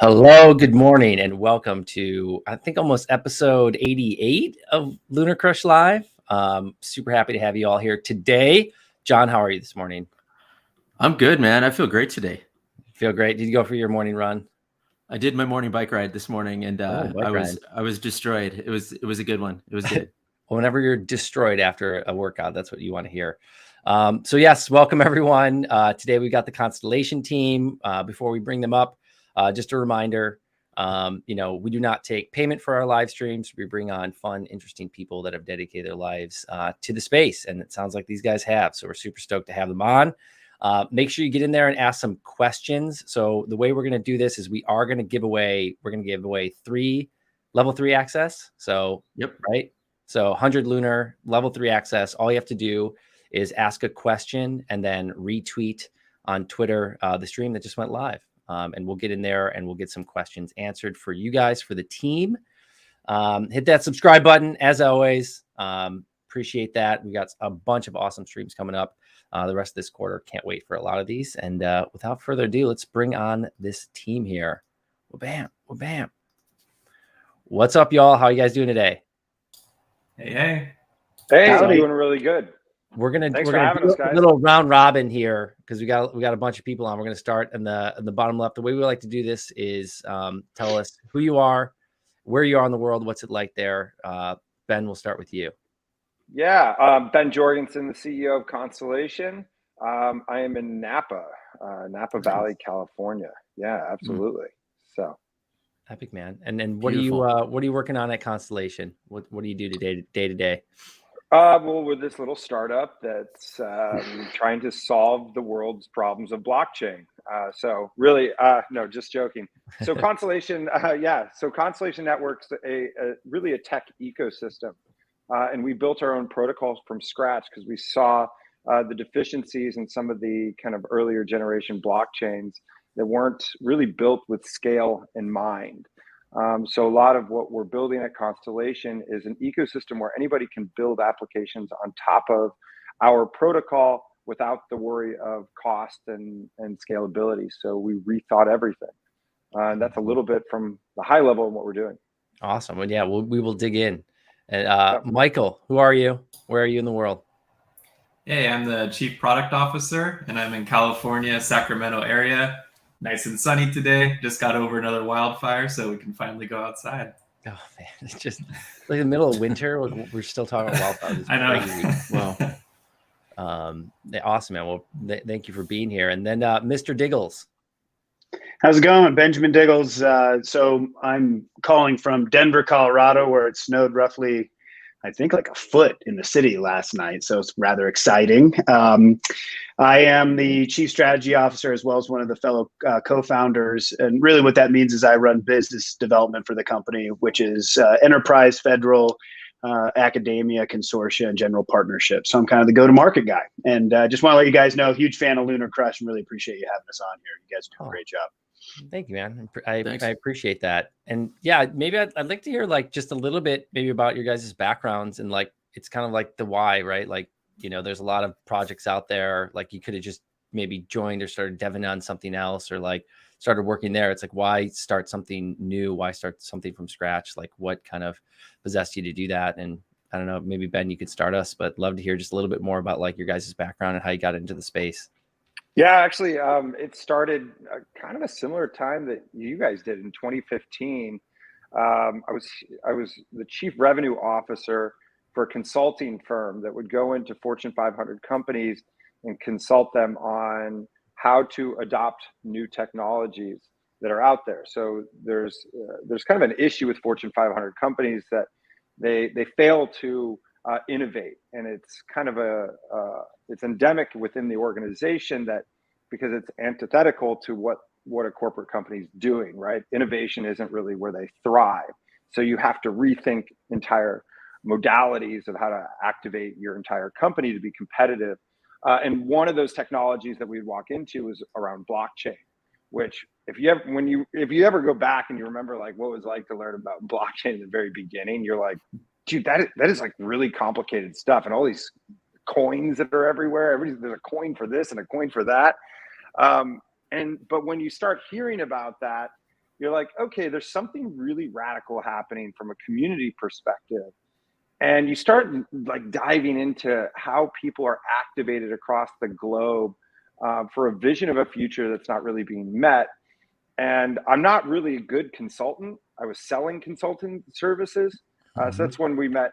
Hello, good morning, and welcome to, I think, almost episode 88 of LunarCrush Live. Super happy to have you all here today. John, how are you this morning? I'm good, man. I feel great today. Feel great. Did you go for your morning run? I did my morning bike ride this morning, and I was destroyed. It was a good one. It was good. Whenever you're destroyed after a workout, that's what you want to hear. So yes, welcome everyone. Today we got the Constellation team. Before we bring them up, just a reminder, we do not take payment for our live streams. We bring on fun, interesting people that have dedicated their lives to the space, and it sounds like these guys have. So we're super stoked to have them on. Make sure you get in there and ask some questions. So the way we're going to do this is we're going to give away 3 level 3 access. So, yep. Right. So 100 Lunar level 3 access. All you have to do is ask a question and then retweet on Twitter the stream that just went live. And we'll get in there and we'll get some questions answered for you guys, for the team. Hit that subscribe button as always. Appreciate that. We got a bunch of awesome streams coming up the rest of this quarter. Can't wait for a lot of these. And without further ado, let's bring on this team here. Bam. What's up, y'all? How are you guys doing today? Hey, I'm doing really good. We're gonna do a little round robin here because we got a bunch of people on. We're gonna start in the bottom left. The way we like to do this is tell us who you are, where you are in the world, what's it like there. Ben, we'll start with you. Yeah, Ben Jorgensen, the CEO of Constellation. I am in Napa Valley, California. Yeah, absolutely. So epic, man. And then what are you working on at Constellation? What do you do day to day? Well, we're this little startup that's trying to solve the world's problems of blockchain. So really, no, just joking. So Constellation, So Constellation Network's really a tech ecosystem. And we built our own protocols from scratch because we saw the deficiencies in some of the kind of earlier generation blockchains that weren't really built with scale in mind. So a lot of what we're building at Constellation is an ecosystem where anybody can build applications on top of our protocol without the worry of cost and scalability. So we rethought everything. And that's a little bit from the high level of what we're doing. Awesome. Well, yeah, we will dig in. And Michael, who are you? Where are you in the world? Hey, I'm the Chief Product Officer, and I'm in California, Sacramento area. Nice and sunny today. Just got over another wildfire, so we can finally go outside. Oh man, it's just like the middle of winter. We're still talking about wildfires. I know. Wow. Awesome, man. Well, thank you for being here. And then Mr. Diggles. How's it going? Benjamin Diggles. So I'm calling from Denver, Colorado, where it snowed roughly, I think, like a foot in the city last night. So it's rather exciting. I am the Chief Strategy Officer as well as one of the fellow co-founders. And really what that means is I run business development for the company, which is enterprise, federal, academia, consortia, and general partnerships. So I'm kind of the go-to-market guy. And just want to let you guys know, huge fan of LunarCrush and really appreciate you having us on here. You guys do a great job. Thank you, man. I appreciate that. And yeah, maybe I'd like to hear like just a little bit maybe about your guys' backgrounds and like, it's kind of like the why, right? Like, there's a lot of projects out there. Like you could have just maybe joined or started deving on something else or like started working there. It's like, why start something new? Why start something from scratch? Like what kind of possessed you to do that? And I don't know, maybe Ben, you could start us, but love to hear just a little bit more about like your guys' background and how you got into the space. Yeah, actually, it started kind of a similar time that you guys did in 2015. I was the chief revenue officer for a consulting firm that would go into Fortune 500 companies and consult them on how to adopt new technologies that are out there. So there's kind of an issue with Fortune 500 companies that they fail to innovate, and it's kind of it's endemic within the organization that because it's antithetical to what a corporate company is doing, right? Innovation isn't really where they thrive. So you have to rethink entire modalities of how to activate your entire company to be competitive. And one of those technologies that we'd walk into was around blockchain, which if you ever go back and you remember like what it was like to learn about blockchain in the very beginning, you're like, dude, that is like really complicated stuff, and all these coins that are everywhere. There's a coin for this and a coin for that. But when you start hearing about that, you're like, okay, there's something really radical happening from a community perspective. And you start like diving into how people are activated across the globe for a vision of a future that's not really being met. And I'm not really a good consultant. I was selling consulting services. So that's when we met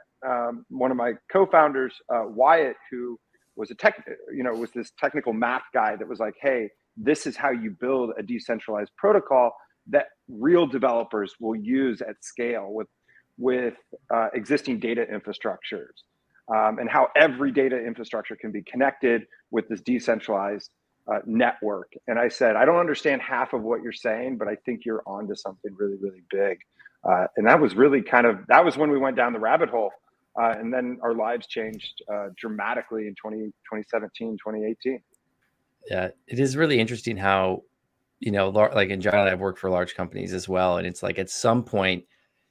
one of my co-founders, Wyatt, who was was this technical math guy that was like, hey, this is how you build a decentralized protocol that real developers will use at scale with existing data infrastructures, and how every data infrastructure can be connected with this decentralized network. And I said, I don't understand half of what you're saying, but I think you're onto something really, really big. And that was really that was when we went down the rabbit hole. And then our lives changed dramatically in 2017, 2018. Yeah, it is really interesting how, like in general, I've worked for large companies as well. And it's like at some point,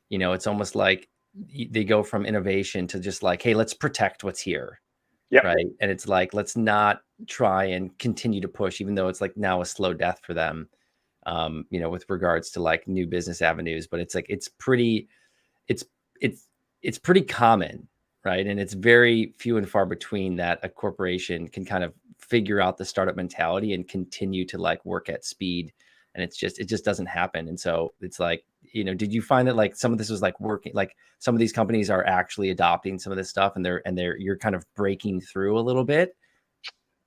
it's almost like they go from innovation to just like, hey, let's protect what's here. Yeah. Right. And it's like, let's not try and continue to push, even though it's like now a slow death for them, with regards to like new business avenues. But it's like, it's pretty common. Right. And it's very few and far between that a corporation can kind of figure out the startup mentality and continue to like work at speed. And it just doesn't happen. And so it's like, did you find that like some of this was like working, like some of these companies are actually adopting some of this stuff and you're kind of breaking through a little bit?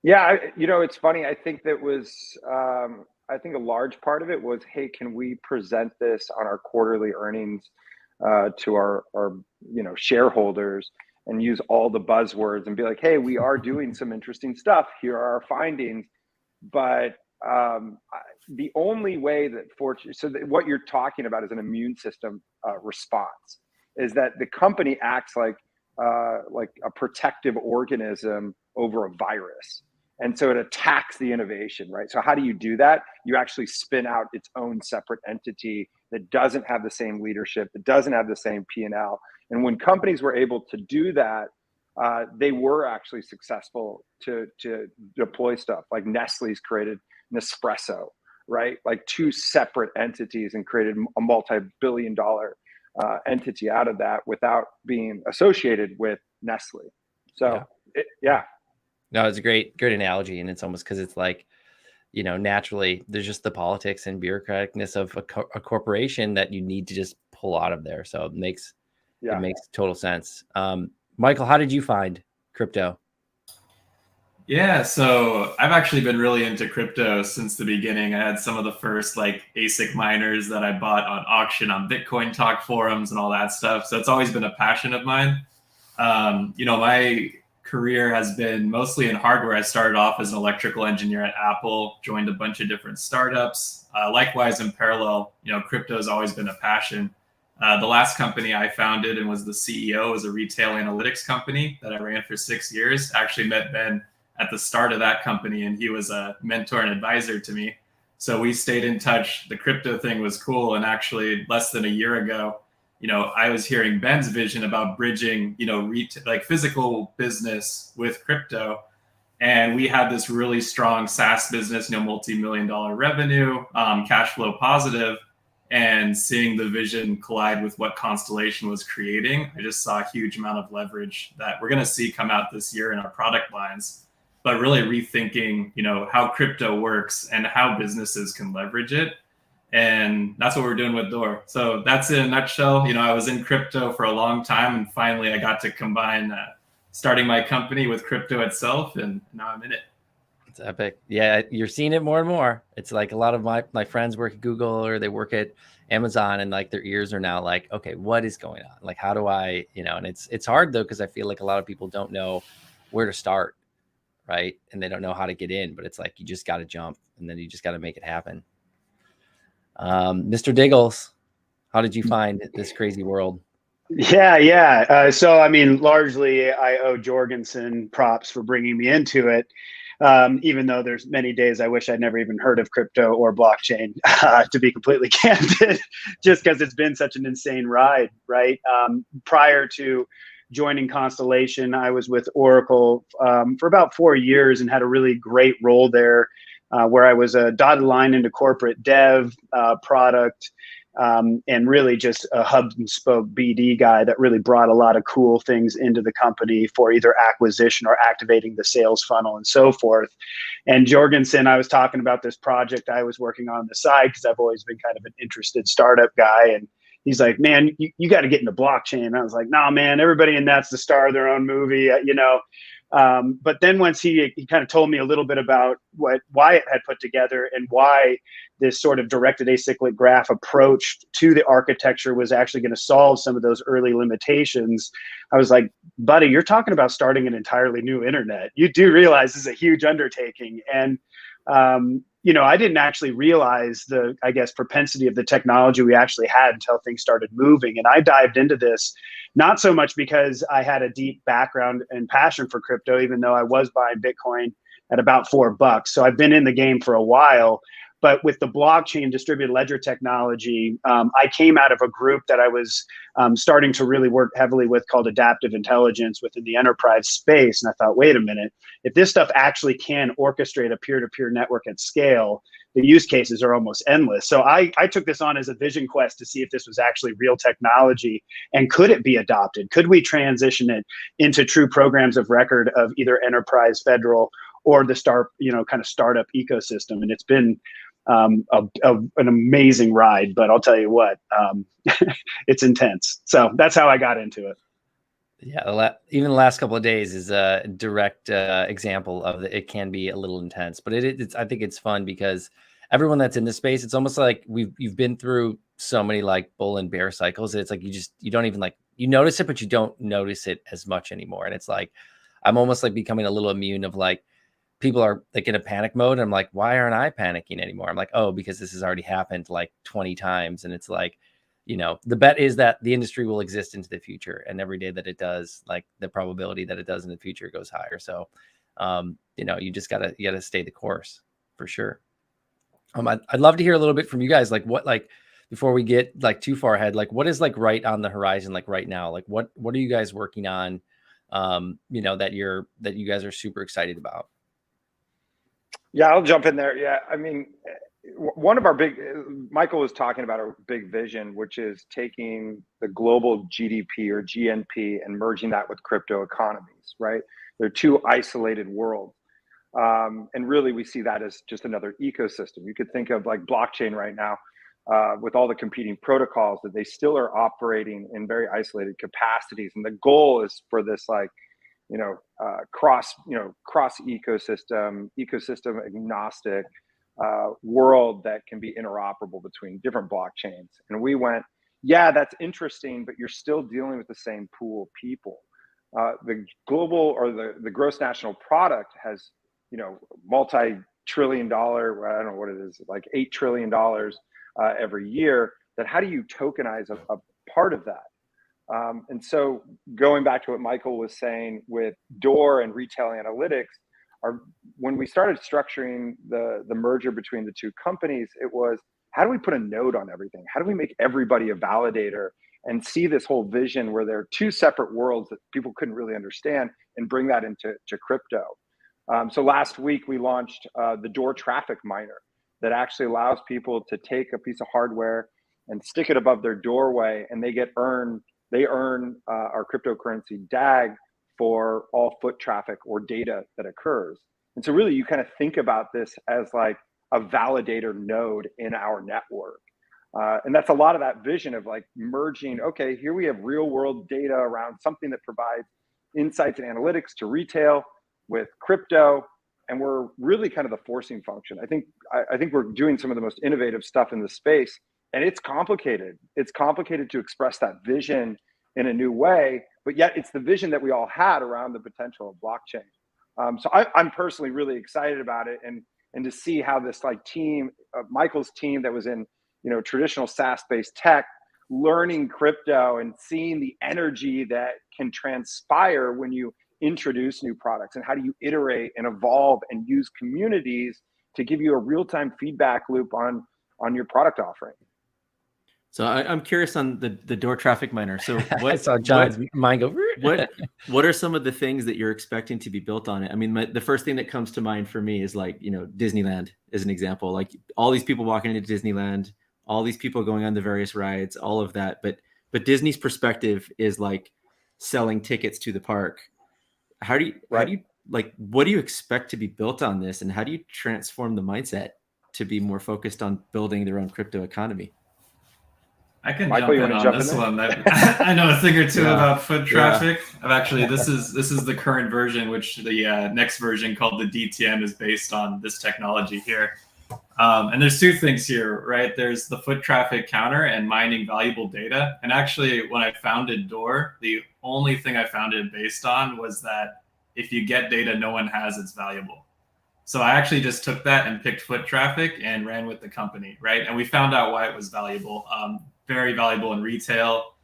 Yeah. It's funny. I think that was, I think a large part of it was, hey, can we present this on our quarterly earnings to our shareholders and use all the buzzwords and be like, hey, we are doing some interesting stuff. Here are our findings. But the only way that what you're talking about is an immune system response, is that the company acts like a protective organism over a virus. And so it attacks the innovation, right? So how do you do that? You actually spin out its own separate entity that doesn't have the same leadership, that doesn't have the same P&L. And when companies were able to do that, they were actually successful to deploy stuff. Like Nestle's created Nespresso, right? Like two separate entities, and created a multi-billion-dollar entity out of that without being associated with Nestle. So yeah. No, it's a great analogy. And it's almost because it's like, naturally there's just the politics and bureaucraticness of a corporation that you need to just pull out of there. So it makes total sense. Michael, how did you find crypto? Yeah, so I've actually been really into crypto since the beginning. I had some of the first like ASIC miners that I bought on auction on Bitcoin Talk forums and all that stuff. So it's always been a passion of mine. My career has been mostly in hardware. I started off as an electrical engineer at Apple, joined a bunch of different startups. Likewise, in parallel, crypto has always been a passion. The last company I founded and was the CEO was a retail analytics company that I ran for 6 years. I actually met Ben at the start of that company, and he was a mentor and advisor to me. So we stayed in touch. The crypto thing was cool. And actually less than a year ago, I was hearing Ben's vision about bridging, like physical business with crypto. And we had this really strong SaaS business, multi-million-dollar revenue, cash flow positive, and seeing the vision collide with what Constellation was creating. I just saw a huge amount of leverage that we're going to see come out this year in our product lines, but really rethinking, how crypto works and how businesses can leverage it. And that's what we're doing with Door. So that's in a nutshell. I was in crypto for a long time, and finally I got to combine starting my company with crypto itself, and now I'm in it. It's epic. Yeah, you're seeing it more and more. It's like a lot of my friends work at Google or they work at Amazon, and like their ears are now like, okay, what is going on? Like, how do I, and it's hard though, because I feel like a lot of people don't know where to start, right? And they don't know how to get in, but it's like you just got to jump, and then you just got to make it happen. Mr. Diggles, how did you find this crazy world? Yeah. So, I mean, largely I owe Jorgensen props for bringing me into it. Even though there's many days I wish I'd never even heard of crypto or blockchain, to be completely candid, just because it's been such an insane ride, right? Prior to joining Constellation, I was with Oracle for about 4 years and had a really great role there, where I was a dotted line into corporate dev, product, and really just a hub and spoke BD guy that really brought a lot of cool things into the company for either acquisition or activating the sales funnel and so forth. And Jorgensen, I was talking about this project I was working on the side because I've always been kind of an interested startup guy. And he's like, man, you got to get into blockchain. And I was like, nah, man, everybody in that's the star of their own movie, you know. But then once he kind of told me a little bit about what Wyatt had put together and why this sort of directed acyclic graph approach to the architecture was actually going to solve some of those early limitations, I was like, buddy, you're talking about starting an entirely new internet. You do realize this is a huge undertaking. And, you know, I didn't actually realize the, I guess, propensity of the technology we actually had until things started moving. And I dived into this, not so much because I had a deep background and passion for crypto, even though I was buying Bitcoin at about $4. So I've been in the game for a while. But with the blockchain distributed ledger technology, I came out of a group that I was starting to really work heavily with called adaptive intelligence within the enterprise space. And I thought, wait a minute, if this stuff actually can orchestrate a peer-to-peer network at scale, the use cases are almost endless. So I took this on as a vision quest to see if this was actually real technology and could it be adopted? Could we transition it into true programs of record of either enterprise, federal, or the kind of startup ecosystem? And it's been an amazing ride, but I'll tell you what, it's intense. So that's how I got into it. Yeah, even the last couple of days is a direct example of it can be a little intense, but it's I think it's fun because everyone that's in this space, it's almost like you've been through so many like bull and bear cycles. It's like you don't even you notice it, but you don't notice it as much anymore. And it's like I'm almost like becoming a little immune of like people are like in a panic mode. And I'm like, why aren't I panicking anymore? I'm like, oh, because this has already happened like 20 times. And it's like, you know, the bet is that the industry will exist into the future. And every day that it does, like the probability that it does in the future goes higher. So, you know, you gotta stay the course for sure. I'd love to hear a little bit from you guys. Like what, like before we get like too far ahead, like what is like right on the horizon, like right now, like what are you guys working on? You know, that you guys are super excited about. Yeah, I'll jump in there. Yeah, I mean, one of our Michael was talking about a big vision, which is taking the global GDP or GNP and merging that with crypto economies, right? They're two isolated worlds. And really, we see that as just another ecosystem. You could think of like blockchain right now with all the competing protocols that they still are operating in very isolated capacities. And the goal is for this like, cross ecosystem agnostic world that can be interoperable between different blockchains. And we went, yeah, that's interesting, but you're still dealing with the same pool of people. The global or the gross national product has, multi-trillion-dollar, I don't know what it is, like $8 trillion every year. That how do you tokenize a part of that? And so going back to what Michael was saying with Door and retail analytics, when we started structuring the merger between the two companies, it was, how do we put a node on everything? How do we make everybody a validator and see this whole vision where there are two separate worlds that people couldn't really understand and bring that into crypto? So last week we launched the Door traffic miner that actually allows people to take a piece of hardware and stick it above their doorway, and they earn our cryptocurrency DAG for all foot traffic or data that occurs. And so really you kind of think about this as like a validator node in our network. And that's a lot of that vision of like merging, okay, here we have real world data around something that provides insights and analytics to retail with crypto. And we're really kind of the forcing function. I think we're doing some of the most innovative stuff in the space. And it's complicated. It's complicated to express that vision in a new way, but yet it's the vision that we all had around the potential of blockchain. So I'm personally really excited about it, and to see how this like team, Michael's team that was in traditional SaaS-based tech, learning crypto and seeing the energy that can transpire when you introduce new products, and how do you iterate and evolve and use communities to give you a real-time feedback loop on your product offering. So I'm curious on the door traffic miner. So I saw John's mind go. What are some of the things that you're expecting to be built on it? I mean, the first thing that comes to mind for me is like, Disneyland is an example. Like all these people walking into Disneyland, all these people going on the various rides, all of that. But Disney's perspective is like selling tickets to the park. How do you like, what do you expect to be built on this, and how do you transform the mindset to be more focused on building their own crypto economy? I can jump in on this one. I know a thing or two about foot traffic. I've actually, this is the current version, which the next version called the DTM is based on this technology here. And there's two things here, right? There's the foot traffic counter and mining valuable data. And actually, when I founded Door, the only thing I founded it based on was that if you get data no one has, it's valuable. So I actually just took that and picked foot traffic and ran with the company, right? And we found out why it was valuable. Very valuable in retail.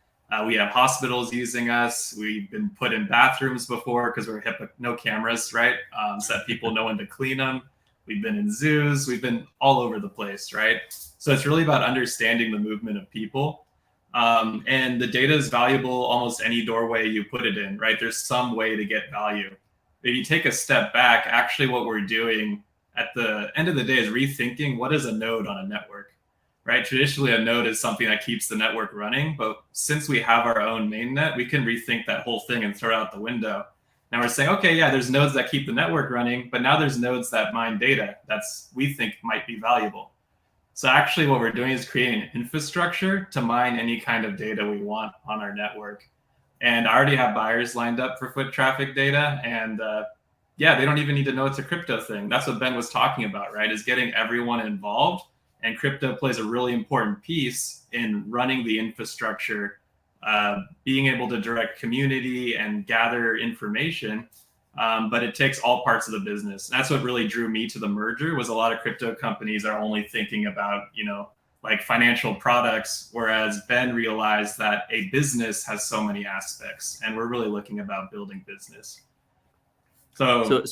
We have hospitals using us. We've been put in bathrooms before because we're no cameras, right? So that people know when to clean them. We've been in zoos. We've been all over the place, right? So it's really about understanding the movement of people. And the data is valuable almost any doorway you put it in, right? There's some way to get value. If you take a step back, actually what we're doing at the end of the day is rethinking what is a node on a network, right? Traditionally, a node is something that keeps the network running. But since we have our own mainnet, we can rethink that whole thing and throw it out the window. Now we're saying, okay, yeah, there's nodes that keep the network running, but now there's nodes that mine data we think might be valuable. So actually what we're doing is creating an infrastructure to mine any kind of data we want on our network. And I already have buyers lined up for foot traffic data. And they don't even need to know it's a crypto thing. That's what Ben was talking about, right? Is getting everyone involved. And crypto plays a really important piece in running the infrastructure, being able to direct community and gather information. But it takes all parts of the business. And that's what really drew me to the merger, was a lot of crypto companies are only thinking about, like financial products, whereas Ben realized that a business has so many aspects, and we're really looking about building business. So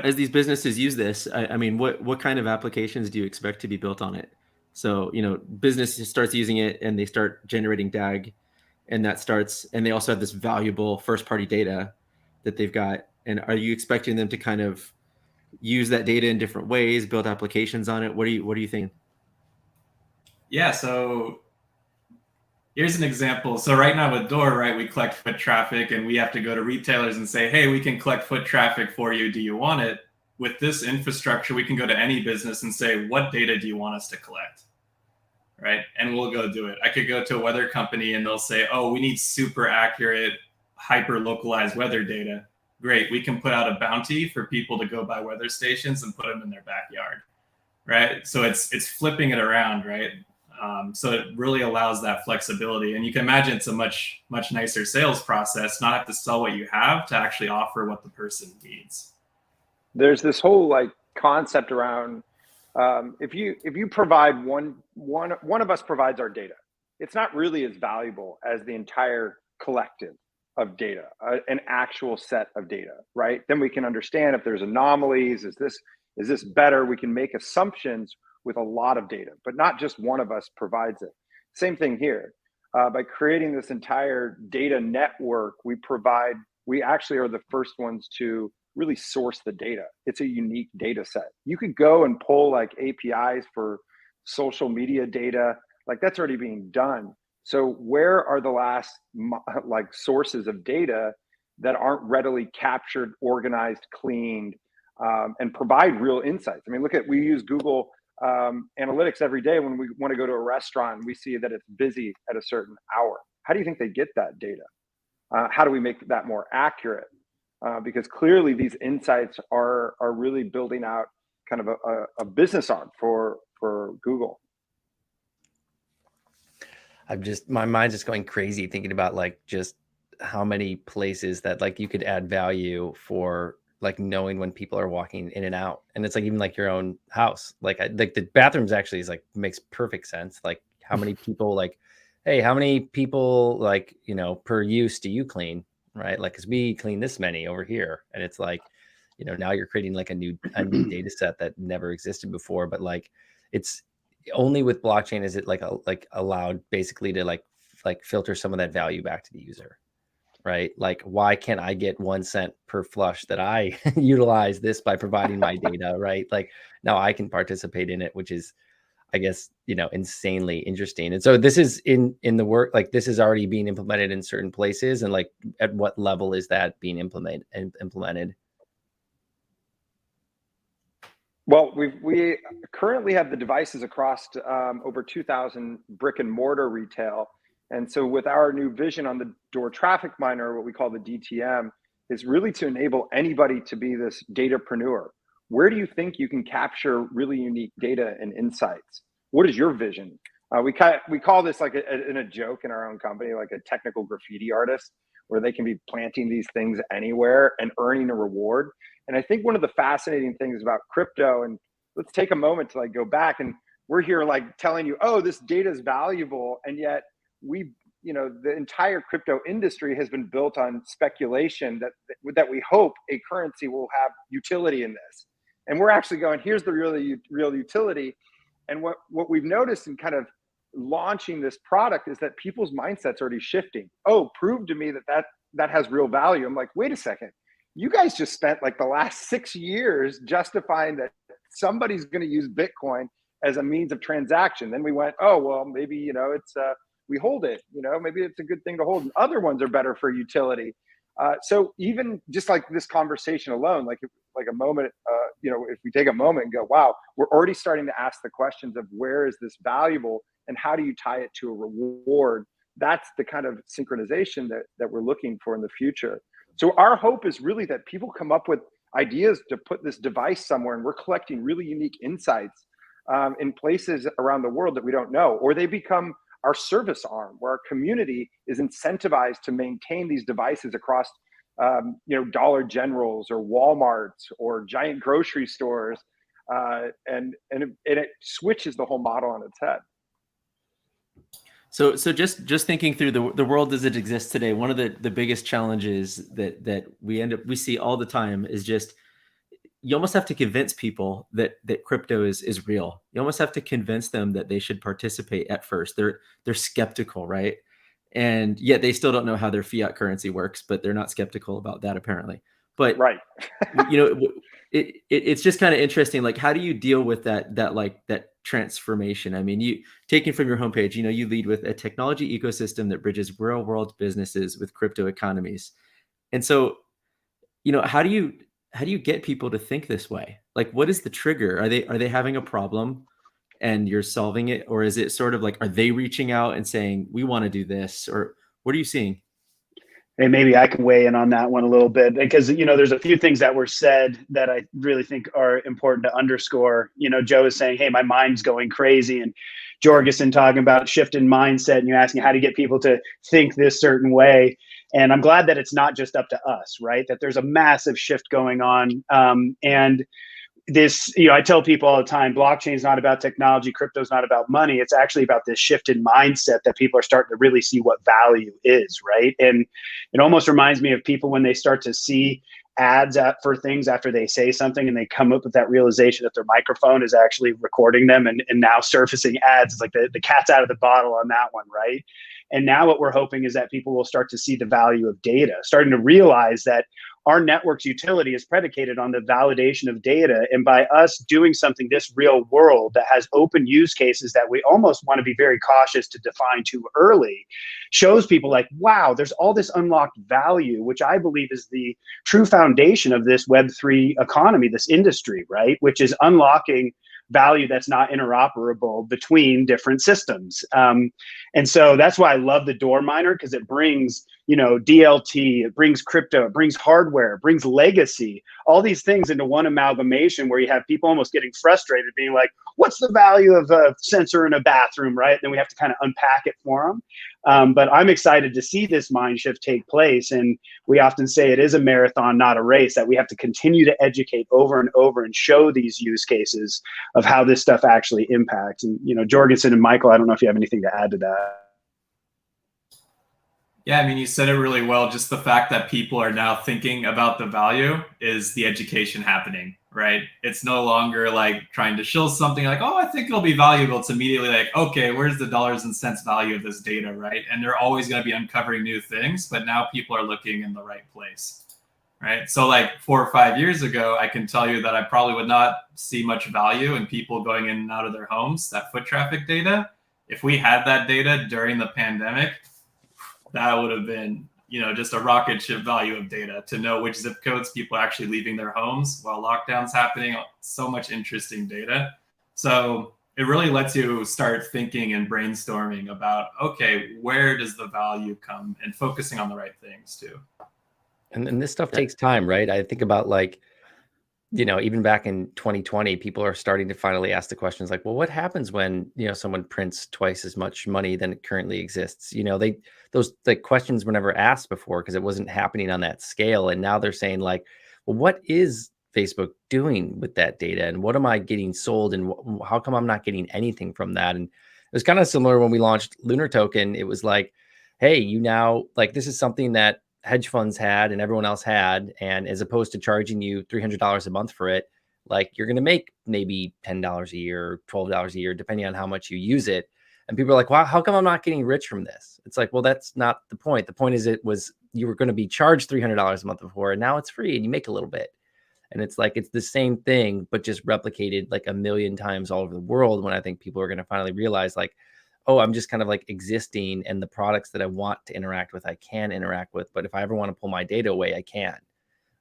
as these businesses use this, I mean, what kind of applications do you expect to be built on it? So, business starts using it and they start generating DAG, and they also have this valuable first party data that they've got. And are you expecting them to kind of use that data in different ways, build applications on it? What are you thinking? Yeah, so here's an example. So right now with Door, right, we collect foot traffic and we have to go to retailers and say, hey, we can collect foot traffic for you. Do you want it? With this infrastructure, we can go to any business and say, what data do you want us to collect? Right? And we'll go do it. I could go to a weather company and they'll say, oh, we need super accurate, hyper localized weather data. Great. We can put out a bounty for people to go buy weather stations and put them in their backyard. Right? So it's flipping it around, right? So it really allows that flexibility. And you can imagine it's a much, much nicer sales process, not have to sell what you have, to actually offer what the person needs. There's this whole concept around if you provide one of us provides our data, it's not really as valuable as the entire collective of data, an actual set of data, right? Then we can understand if there's anomalies. Is this better? We can make assumptions with a lot of data, but not just one of us provides it. Same thing here. By creating this entire data network, we actually are the first ones to really source the data. It's a unique data set. You could go and pull APIs for social media data, that's already being done. So where are the last sources of data that aren't readily captured, organized, cleaned, and provide real insights? I mean, we use Google analytics every day. When we want to go to a restaurant, we see that it's busy at a certain hour. How do you think they get that data? How do we make that more accurate? Because clearly these insights are really building out kind of a business arm for Google. My mind's just going crazy thinking about just how many places that you could add value for knowing when people are walking in and out. And it's even your own house. The bathrooms actually makes perfect sense. How many people hey, how many people per use do you clean? Right? Because we clean this many over here. And it's now you're creating a new data set that never existed before. But only with blockchain is it like allowed basically to like filter some of that value back to the user, right? Like, why can't I get 1 cent per flush that I utilize this by providing my data, right? Like now I can participate in it, which is, I guess, insanely interesting. And so this is in the work, like this is already being implemented in certain places, and like at what level is that being implemented? Well, we currently have the devices across over 2,000 brick and mortar retail. And so with our new vision on the door traffic miner, what we call the DTM, is really to enable anybody to be this datapreneur. Where do you think you can capture really unique data and insights? What is your vision? We call this like in a joke in our own company, like a technical graffiti artist, where they can be planting these things anywhere and earning a reward. And I think one of the fascinating things about crypto, and let's take a moment to like go back, and we're here like telling you, oh, this data is valuable, and yet the entire crypto industry has been built on speculation that we hope a currency will have utility in this. And we're actually going, here's the real utility. And what we've noticed in kind of launching this product is that people's mindsets are already shifting. Oh, prove to me that has real value. I'm like, wait a second. You guys just spent like the last 6 years justifying that somebody's going to use Bitcoin as a means of transaction. Then we went, oh, well, maybe, it's we hold it, maybe it's a good thing to hold. And other ones are better for utility. So even just like this conversation alone, like a moment, if we take a moment and go, wow, we're already starting to ask the questions of where is this valuable and how do you tie it to a reward? That's the kind of synchronization that we're looking for in the future. So our hope is really that people come up with ideas to put this device somewhere, and we're collecting really unique insights in places around the world that we don't know, or they become our service arm, where our community is incentivized to maintain these devices across, Dollar Generals or Walmarts or giant grocery stores, and it switches the whole model on its head. So just thinking through the world as it exists today, one of the biggest challenges that we see all the time is just, you almost have to convince people that crypto is real. You almost have to convince them that they should participate at first. They're skeptical, right? And yet they still don't know how their fiat currency works, but they're not skeptical about that apparently. But right. It's just kind of interesting. Like, how do you deal with that transformation? I mean, you taking from your homepage, you lead with a technology ecosystem that bridges real world businesses with crypto economies. And so, how do you get people to think this way? Like, what is the trigger? Are they having a problem and you're solving it? Or is it sort of like, are they reaching out and saying, we want to do this? Or what are you seeing? And maybe I can weigh in on that one a little bit, because, there's a few things that were said that I really think are important to underscore. Joe is saying, hey, my mind's going crazy. And Jorgensen talking about shift in mindset, and you're asking how to get people to think this certain way. And I'm glad that it's not just up to us, right? That there's a massive shift going on. And this, I tell people all the time, blockchain is not about technology, crypto is not about money. It's actually about this shift in mindset that people are starting to really see what value is, right? And it almost reminds me of people when they start to see ads for things after they say something, and they come up with that realization that their microphone is actually recording them and now surfacing ads. It's like the cat's out of the bottle on that one, right? And now what we're hoping is that people will start to see the value of data, starting to realize that our network's utility is predicated on the validation of data. And by us doing something this real world that has open use cases that we almost want to be very cautious to define too early, shows people like, wow, there's all this unlocked value, which I believe is the true foundation of this Web3 economy, this industry, right? Which is unlocking value that's not interoperable between different systems. And so that's why I love the door miner, because it brings, DLT, it brings crypto, it brings hardware, it brings legacy, all these things into one amalgamation, where you have people almost getting frustrated, being like, what's the value of a sensor in a bathroom, right? Then we have to kind of unpack it for them. But I'm excited to see this mind shift take place. And we often say it is a marathon, not a race, that we have to continue to educate over and over and show these use cases of how this stuff actually impacts. And, Jorgensen and Michael, I don't know if you have anything to add to that. Yeah, I mean, you said it really well. Just the fact that people are now thinking about the value is the education happening, right? It's no longer like trying to shill something like, oh, I think it'll be valuable. It's immediately like, okay, where's the dollars and cents value of this data, right? And they're always going to be uncovering new things, but now people are looking in the right place, right? So like 4 or 5 years ago, I can tell you that I probably would not see much value in people going in and out of their homes, that foot traffic data. If we had that data during the pandemic, that would have been, just a rocket ship value of data to know which zip codes people are actually leaving their homes while lockdown's happening. So much interesting data. So it really lets you start thinking and brainstorming about, okay, where does the value come, and focusing on the right things too. And this stuff takes time, right? I think about like, even back in 2020, people are starting to finally ask the questions like, well, what happens when, someone prints twice as much money than it currently exists? Those questions were never asked before because it wasn't happening on that scale. And now they're saying like, well, what is Facebook doing with that data? And what am I getting sold? And how come I'm not getting anything from that? And it was kind of similar when we launched Lunar Token. It was like, hey, this is something that hedge funds had and everyone else had, and as opposed to charging you $300 a month for it, like you're going to make maybe $10 a year, $12 a year, depending on how much you use it. And people are like, wow, how come I'm not getting rich from this? It's like, well, that's not the point. The point is you were going to be charged $300 a month before, and now it's free and you make a little bit. And it's like, it's the same thing, but just replicated like a million times all over the world, when I think people are going to finally realize like, oh, I'm just kind of like existing, and the products that I want to interact with, I can interact with. But if I ever want to pull my data away, I can.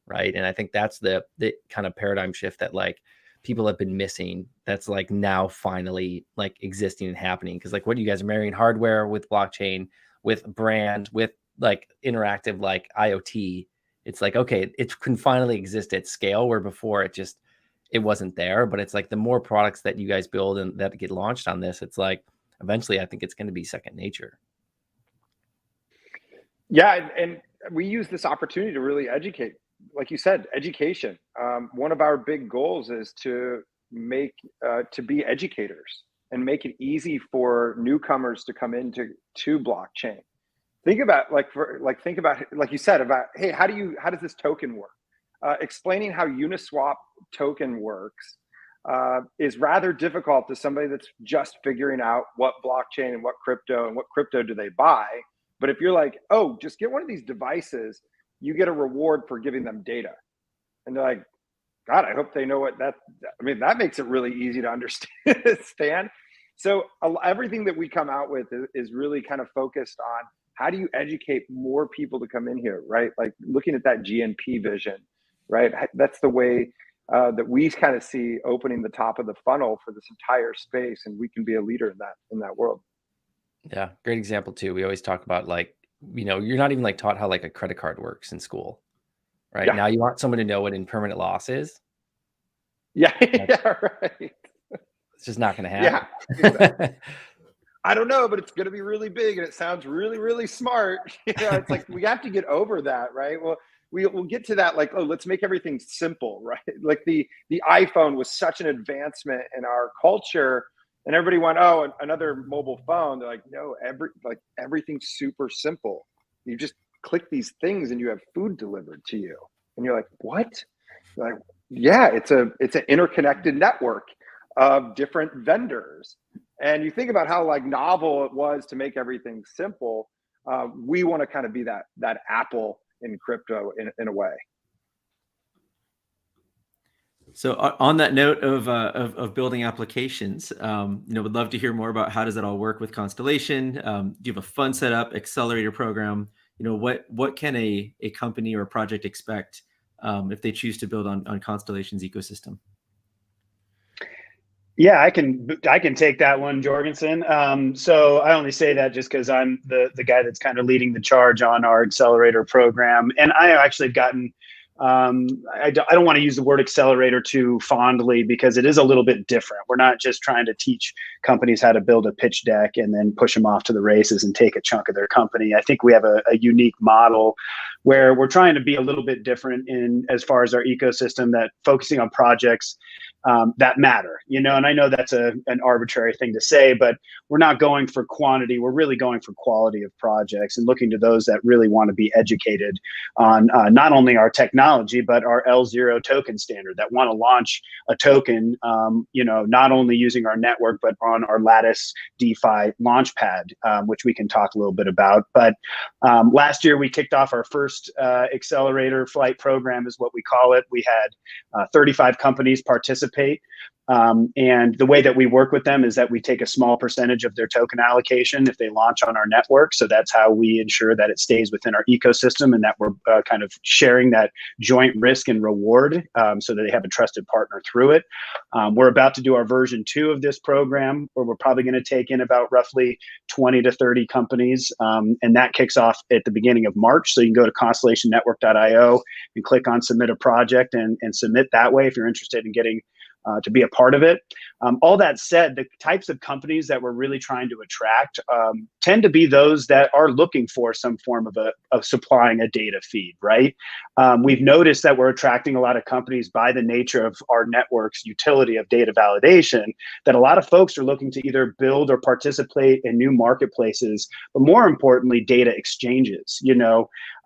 Right. And I think that's the kind of paradigm shift that like people have been missing. That's like now finally like existing and happening. Cause like what you guys are marrying hardware with blockchain, with brand, with like interactive, like IoT. It's like, okay, it can finally exist at scale, where before it wasn't there. But it's like the more products that you guys build and that get launched on this, it's like, eventually, I think it's going to be second nature. Yeah, and we use this opportunity to really educate. Like you said, education. One of our big goals is to be educators and make it easy for newcomers to come into blockchain. Think about like you said about, hey, how does this token work? Explaining how Uniswap token works is rather difficult to somebody that's just figuring out what blockchain and what crypto do they buy. But if you're like, oh, just get one of these devices, you get a reward for giving them data. And they're like, God, I hope they know what that, that makes it really easy to understand. So everything that we come out with is really kind of focused on how do you educate more people to come in here, right? Like looking at that GNP vision, right? That's the way that we kind of see opening the top of the funnel for this entire space, and we can be a leader in that world. Yeah, great example too. We always talk about like, you're not even like taught how like a credit card works in school, right? Yeah. Now you want someone to know what impermanent loss is. Yeah, yeah, right. It's just not going to happen. Yeah, exactly. I don't know, but it's going to be really big, and it sounds really, really smart. It's like we have to get over that, right? Well, we'll get to that. Like, oh, let's make everything simple, right? Like the iPhone was such an advancement in our culture, and everybody went, oh, another mobile phone. They're like, no, everything's super simple. You just click these things, and you have food delivered to you. And you're like, what? Like, yeah, it's an interconnected network of different vendors. And you think about how like novel it was to make everything simple. We want to kind of be that Apple in crypto in a way. So on that note of building applications, would love to hear more about how does that all work with Constellation. Do you have a fund setup, accelerator program? What can a company or a project expect if they choose to build on Constellation's ecosystem? Yeah, I can take that one, Jorgensen. So I only say that just because I'm the guy that's kind of leading the charge on our accelerator program. And I actually have gotten, I don't want to use the word accelerator too fondly because it is a little bit different. We're not just trying to teach companies how to build a pitch deck and then push them off to the races and take a chunk of their company. I think we have a unique model where we're trying to be a little bit different in as far as our ecosystem, that focusing on projects that matter, and I know that's an arbitrary thing to say, but we're not going for quantity. We're really going for quality of projects and looking to those that really want to be educated on not only our technology, but our L0 token standard, that want to launch a token, not only using our network, but on our Lattice DeFi launchpad, which we can talk a little bit about. But last year, we kicked off our first Accelerator flight program, is what we call it. We had 35 companies participate. And the way that we work with them is that we take a small percentage of their token allocation if they launch on our network. So that's how we ensure that it stays within our ecosystem, and that we're kind of sharing that joint risk and reward, so that they have a trusted partner through it. We're about to do our version 2 of this program, where we're probably going to take in about roughly 20 to 30 companies. And that kicks off at the beginning of March. So you can go to constellationnetwork.io and click on submit a project and submit that way if you're interested in getting to be a part of it. All that said, the types of companies that we're really trying to attract tend to be those that are looking for some form of supplying a data feed, right? We've noticed that we're attracting a lot of companies by the nature of our network's utility of data validation, that a lot of folks are looking to either build or participate in new marketplaces, but more importantly, data exchanges.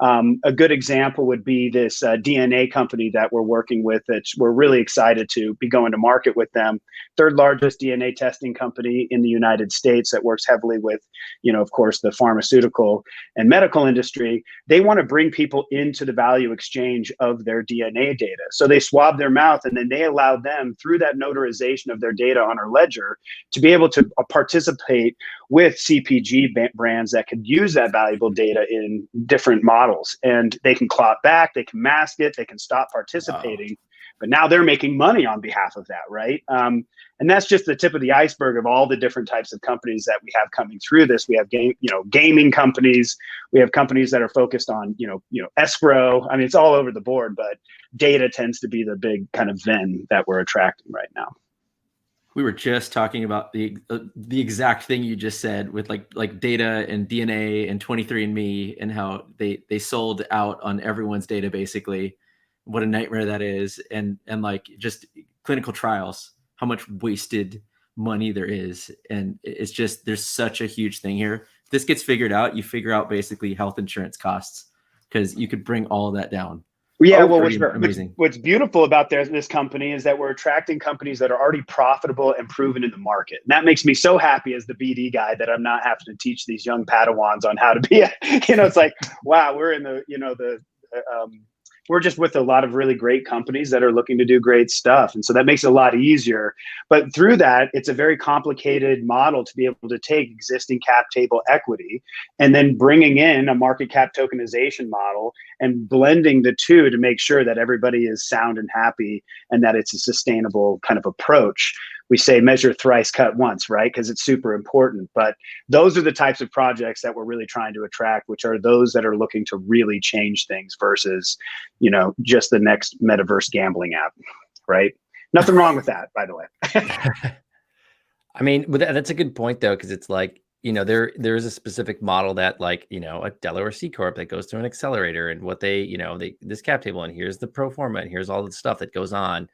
A good example would be this DNA company that we're working with, that we're really excited to be going to market with them. Third largest DNA testing company in the United States, that works heavily with, of course, the pharmaceutical and medical industry. They want to bring people into the value exchange of their DNA data. So they swab their mouth, and then they allow them, through that notarization of their data on our ledger, to be able to participate with CPG brands that could use that valuable data in different models. And they can claw it back, they can mask it, they can stop participating. Wow. But now they're making money on behalf of that, right? And that's just the tip of the iceberg of all the different types of companies that we have coming through this. We have gaming companies. We have companies that are focused on escrow. I mean, it's all over the board, but data tends to be the big kind of Venn that we're attracting right now. We were just talking about the exact thing you just said, with like data and DNA and 23andMe, and how they sold out on everyone's data, basically. What a nightmare that is. And like just clinical trials, how much wasted money there is. And it's just, there's such a huge thing here. If this gets figured out, you figure out basically health insurance costs, because you could bring all of that down. Yeah, well, what's beautiful about this company is that we're attracting companies that are already profitable and proven in the market. And that makes me so happy as the BD guy, that I'm not having to teach these young Padawans on how to be, it's like, wow, we're in we're just with a lot of really great companies that are looking to do great stuff. And so that makes it a lot easier. But through that, it's a very complicated model to be able to take existing cap table equity and then bringing in a market cap tokenization model and blending the two to make sure that everybody is sound and happy, and that it's a sustainable kind of approach. We say measure thrice, cut once, right? Because it's super important. But those are the types of projects that we're really trying to attract, which are those that are looking to really change things versus, just the next metaverse gambling app, right? Nothing wrong with that, by the way. I mean, but that's a good point, though, because it's like, there is a specific model that, like, a Delaware C Corp that goes through an accelerator, and what they this cap table, and here's the pro forma, and here's all the stuff that goes on.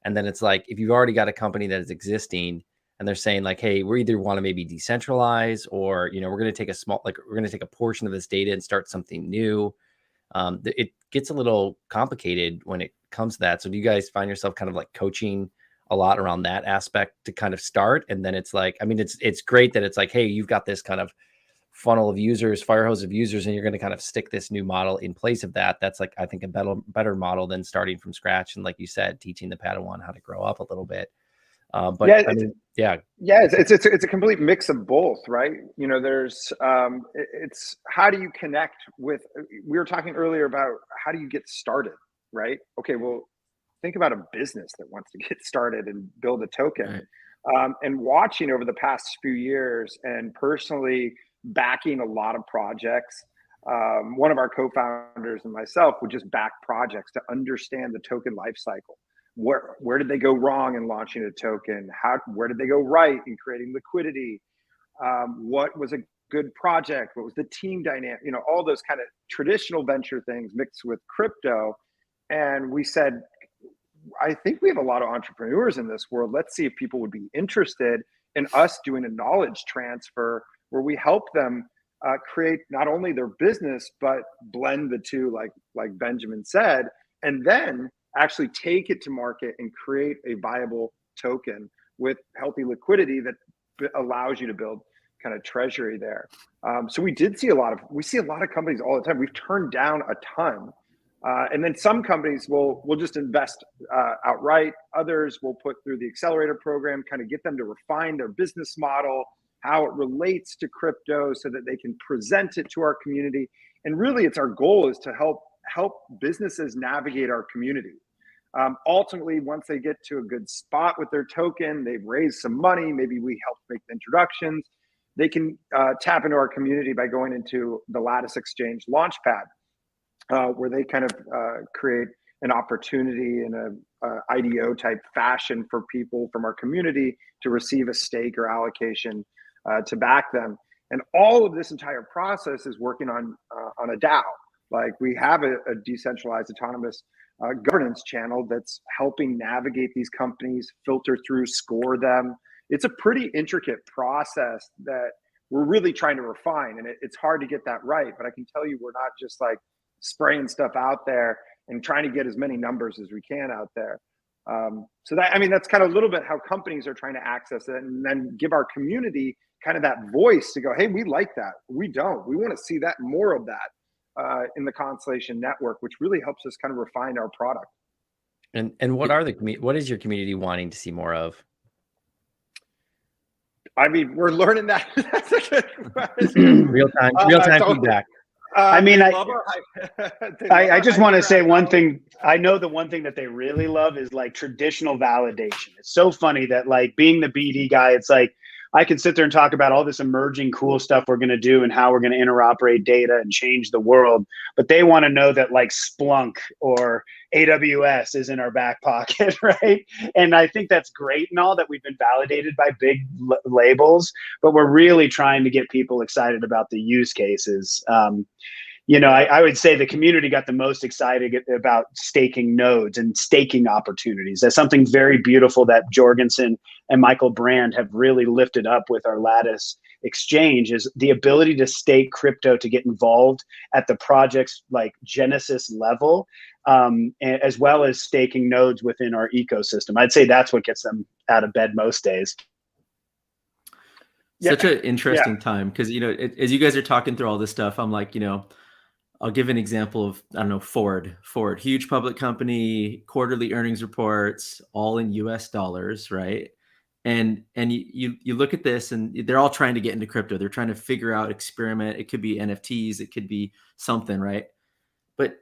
And then it's like, if you've already got a company that is existing and they're saying like, hey, we either want to maybe decentralize, or, we're going to take we're going to take a portion of this data and start something new. It gets a little complicated when it comes to that. So do you guys find yourself kind of like coaching a lot around that aspect to kind of start? And then it's like, I mean, it's great that it's like, hey, you've got this kind of funnel of users, fire hose of users, and you're going to kind of stick this new model in place of that. That's like, I think, a better model than starting from scratch. And like you said, teaching the Padawan how to grow up a little bit. But yeah, it's a complete mix of both, right? There's it's how do you connect with, we were talking earlier about how do you get started, right? Okay, well, think about a business that wants to get started and build a token. Right. And watching over the past few years, and personally backing a lot of projects. One of our co-founders and myself would just back projects to understand the token life cycle. Where did they go wrong in launching a token? Where did they go right in creating liquidity? What was a good project? What was the team dynamic? You know, all those kind of traditional venture things mixed with crypto. And we said, I think we have a lot of entrepreneurs in this world. Let's see if people would be interested in us doing a knowledge transfer where we help them create not only their business, but blend the two, like Benjamin said, and then actually take it to market and create a viable token with healthy liquidity that allows you to build kind of treasury there. So we see a lot of companies all the time. We've turned down a ton. And then some companies will just invest outright. Others will put through the Accelerator program, kind of get them to refine their business model, how it relates to crypto so that they can present it to our community. And really, it's our goal is to help businesses navigate our community. Ultimately, once they get to a good spot with their token, they've raised some money, maybe we help make the introductions, they can tap into our community by going into the Lattice Exchange Launchpad. Where they kind of create an opportunity in a IDO type fashion for people from our community to receive a stake or allocation to back them. And all of this entire process is working on a DAO. Like we have a decentralized autonomous governance channel that's helping navigate these companies, filter through, score them. It's a pretty intricate process that we're really trying to refine, and it's hard to get that right. But I can tell you, we're not just like spraying stuff out there and trying to get as many numbers as we can out there. So that's kind of a little bit how companies are trying to access it, and then give our community kind of that voice to go, hey, we like that. We don't. We want to see that more of that in the Constellation Network, which really helps us kind of refine our product. And what is your community wanting to see more of? I mean, we're learning that. That's a good question. Real time feedback. I just want to say one thing. I know the one thing that they really love is like traditional validation. It's so funny that like being the BD guy, it's like I can sit there and talk about all this emerging cool stuff we're going to do and how we're going to interoperate data and change the world. But they want to know that like Splunk or AWS is in our back pocket, right? And I think that's great and all that we've been validated by big labels, but we're really trying to get people excited about the use cases. I would say the community got the most excited about staking nodes and staking opportunities. That's something very beautiful that Jorgensen and Michael Brand have really lifted up with our Lattice exchange, is the ability to stake crypto to get involved at the project's like Genesis level, as well as staking nodes within our ecosystem. I'd say that's what gets them out of bed most days. Such an interesting time, because as you guys are talking through all this stuff, I'm like, I'll give an example of, I don't know, Ford, huge public company, quarterly earnings reports, all in US dollars, right? And you look at this and they're all trying to get into crypto. They're trying to figure out, experiment. It could be NFTs, it could be something, right? But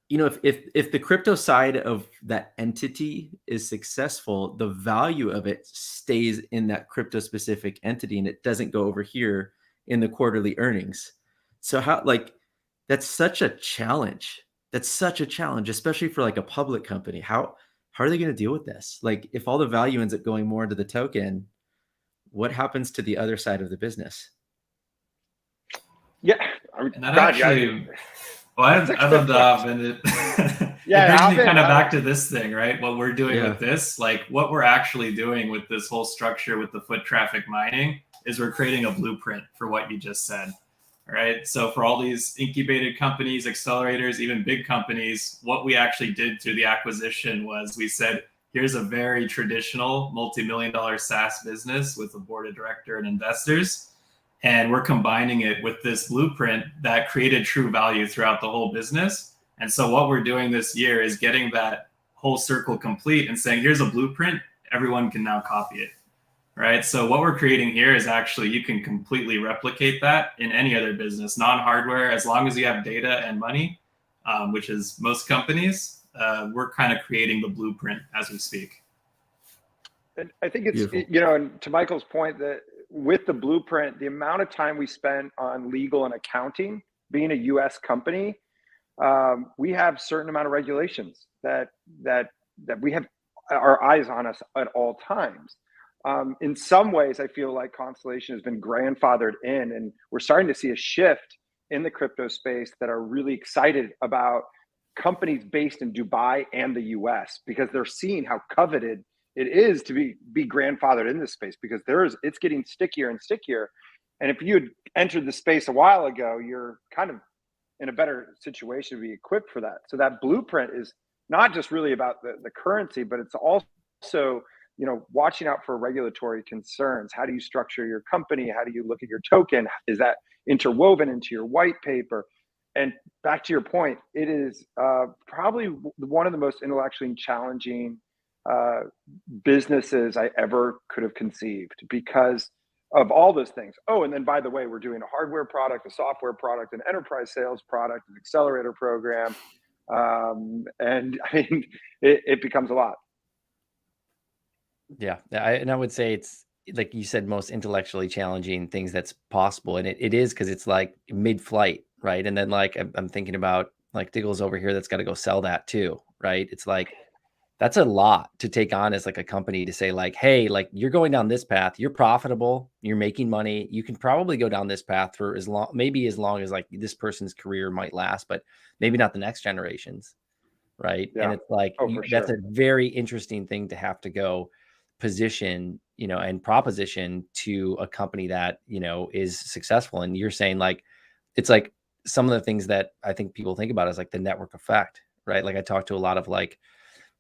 if the crypto side of that entity is successful, the value of it stays in that crypto specific entity and it doesn't go over here in the quarterly earnings. So that's such a challenge. Especially for like a public company. How are they going to deal with this? Like if all the value ends up going more into the token, what happens to the other side of the business? Yeah. I love that. And it brings me kind of back to this thing, right? What we're doing with this, like what we're actually doing with this whole structure with the foot traffic mining is we're creating a blueprint for what you just said, right? So for all these incubated companies, accelerators, even big companies, what we actually did through the acquisition was we said, here's a very traditional multi-million-dollar SaaS business with a board of directors and investors. And we're combining it with this blueprint that created true value throughout the whole business. And so what we're doing this year is getting that whole circle complete and saying, here's a blueprint, everyone can now copy it, right? So what we're creating here is actually, you can completely replicate that in any other business, non-hardware, as long as you have data and money, which is most companies, we're kind of creating the blueprint as we speak. And I think it's, and to Michael's point, that with the blueprint, the amount of time we spent on legal and accounting, being a US company, we have certain amount of regulations that we have our eyes on us at all times. In some ways, I feel like Constellation has been grandfathered in, and we're starting to see a shift in the crypto space that are really excited about companies based in Dubai and the US, because they're seeing how coveted it is to be grandfathered in this space, because it's getting stickier and stickier. And if you had entered the space a while ago, you're kind of in a better situation to be equipped for that. So that blueprint is not just really about the currency, but it's also, watching out for regulatory concerns. How do you structure your company? How do you look at your token? Is that interwoven into your white paper? And back to your point, it is probably one of the most intellectually challenging businesses I ever could have conceived, because of all those things. Oh, and then by the way, we're doing a hardware product, a software product, an enterprise sales product, an accelerator program. And I mean, it becomes a lot. Yeah. And I would say it's, like you said, most intellectually challenging things that's possible. And it is, because it's like mid-flight, right? And then like I'm thinking about like Diggles over here that's got to go sell that too, right? It's like, that's a lot to take on as like a company, to say like, hey, like you're going down this path, you're profitable, you're making money, you can probably go down this path for maybe as long as like this person's career might last, but maybe not the next generations, right? Yeah. And it's like, that's a very interesting thing to have to go position, and proposition to a company that, is successful. And you're saying like, it's like some of the things that I think people think about is like the network effect, right? Like I talked to a lot of like,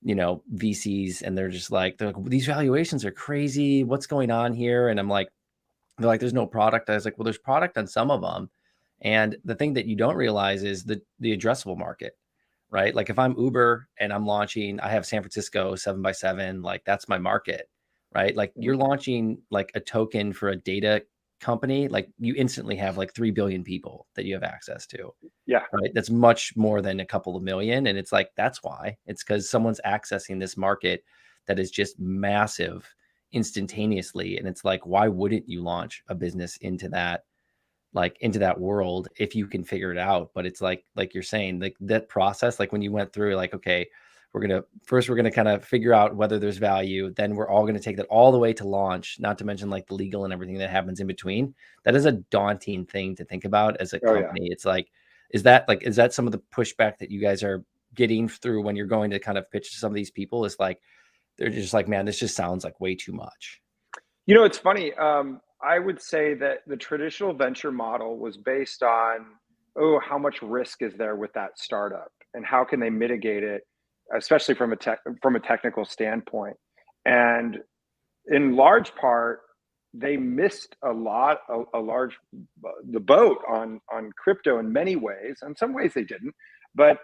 VCs, and they're like, these valuations are crazy. What's going on here? And they're like, there's no product. I was like, well, there's product on some of them. And the thing that you don't realize is the addressable market, right? Like if I'm Uber and I'm launching, I have San Francisco 7x7, like that's my market, right? Like you're launching like a token for a data company, like you instantly have like 3 billion people that you have access to. Yeah. Right. That's much more than a couple of million. And it's like, that's why. It's because someone's accessing this market that is just massive instantaneously. And it's like, why wouldn't you launch a business into that world if you can figure it out? But it's like you're saying, like that process, like when you went through like, okay, we're going to kind of figure out whether there's value. Then we're all going to take that all the way to launch, not to mention like the legal and everything that happens in between. That is a daunting thing to think about as a company. It's like, is that some of the pushback that you guys are getting through when you're going to kind of pitch to some of these people? Is like, they're just like, man, this just sounds like way too much. It's funny. I would say that the traditional venture model was based on, how much risk is there with that startup and how can they mitigate it, especially from a technical standpoint. And in large part, they missed the boat on crypto in many ways. In some ways they didn't, but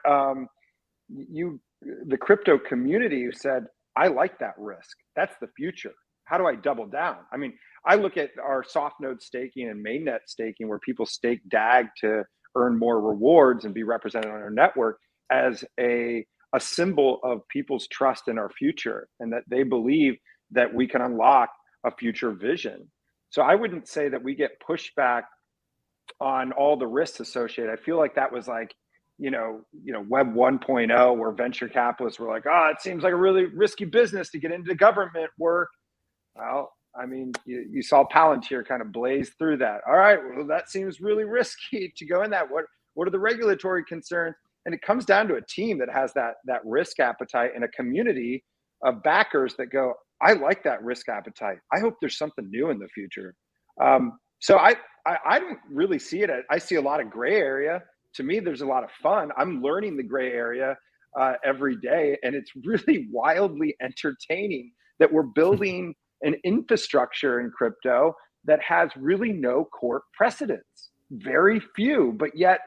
the crypto community said, I like that risk. That's the future. How do I double down? I mean, I look at our soft node staking and mainnet staking, where people stake DAG to earn more rewards and be represented on our network, as a symbol of people's trust in our future, and that they believe that we can unlock a future vision. So I wouldn't say that we get pushback on all the risks associated. I feel like that was like, Web 1.0, where venture capitalists were like, it seems like a really risky business to get into government work. Well, I mean, you saw Palantir kind of blaze through that. All right, well, that seems really risky to go in that. What are the regulatory concerns? And it comes down to a team that has that risk appetite, and a community of backers that go, I like that risk appetite. I hope there's something new in the future. So I don't really see it. I see a lot of gray area. To me, there's a lot of fun. I'm learning the gray area every day, and it's really wildly entertaining that we're building an infrastructure in crypto that has really no court precedents. Very few, but yet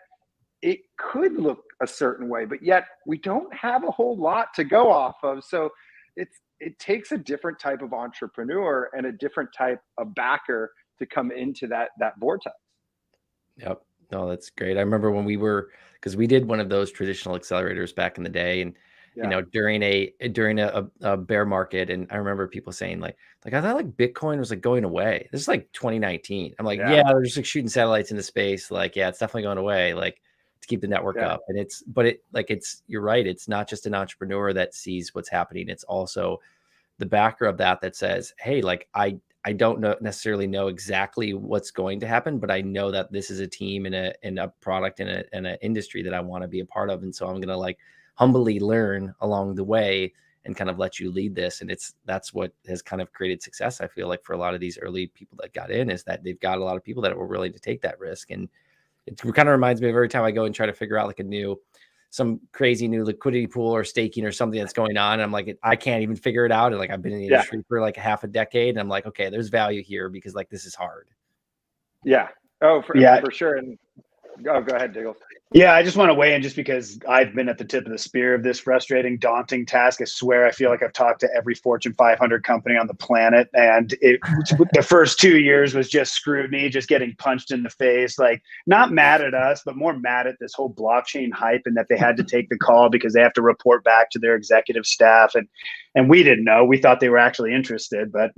it could look a certain way, but yet we don't have a whole lot to go off of. So it takes a different type of entrepreneur and a different type of backer to come into that vortex. Yep. No, that's great. I remember when because we did one of those traditional accelerators back in the day, and during a bear market, and I remember people saying like I thought like Bitcoin was like going away. This is like 2019. I'm like, yeah, they're just like shooting satellites into space. Like, yeah, it's definitely going away. Like to keep the network up. And you're right. It's not just an entrepreneur that sees what's happening. It's also the backer of that says, hey, like I don't necessarily know exactly what's going to happen, but I know that this is a team and a product and an industry that I want to be a part of. And so I'm going to like humbly learn along the way and kind of let you lead this. And that's what has kind of created success. I feel like for a lot of these early people that got in, is that they've got a lot of people that were willing to take that risk. And it kind of reminds me of every time I go and try to figure out like some crazy new liquidity pool or staking or something that's going on. And I'm like, I can't even figure it out. And like, I've been in the industry for like half a decade, and I'm like, okay, there's value here because like, this is hard. Yeah. Oh, for sure. And go ahead, Diggles. Yeah, I just want to weigh in just because I've been at the tip of the spear of this frustrating, daunting task. I swear I feel like I've talked to every Fortune 500 company on the planet. And the first 2 years was just scrutiny, just getting punched in the face, like not mad at us, but more mad at this whole blockchain hype and that they had to take the call because they have to report back to their executive staff. And we didn't know. We thought they were actually interested, but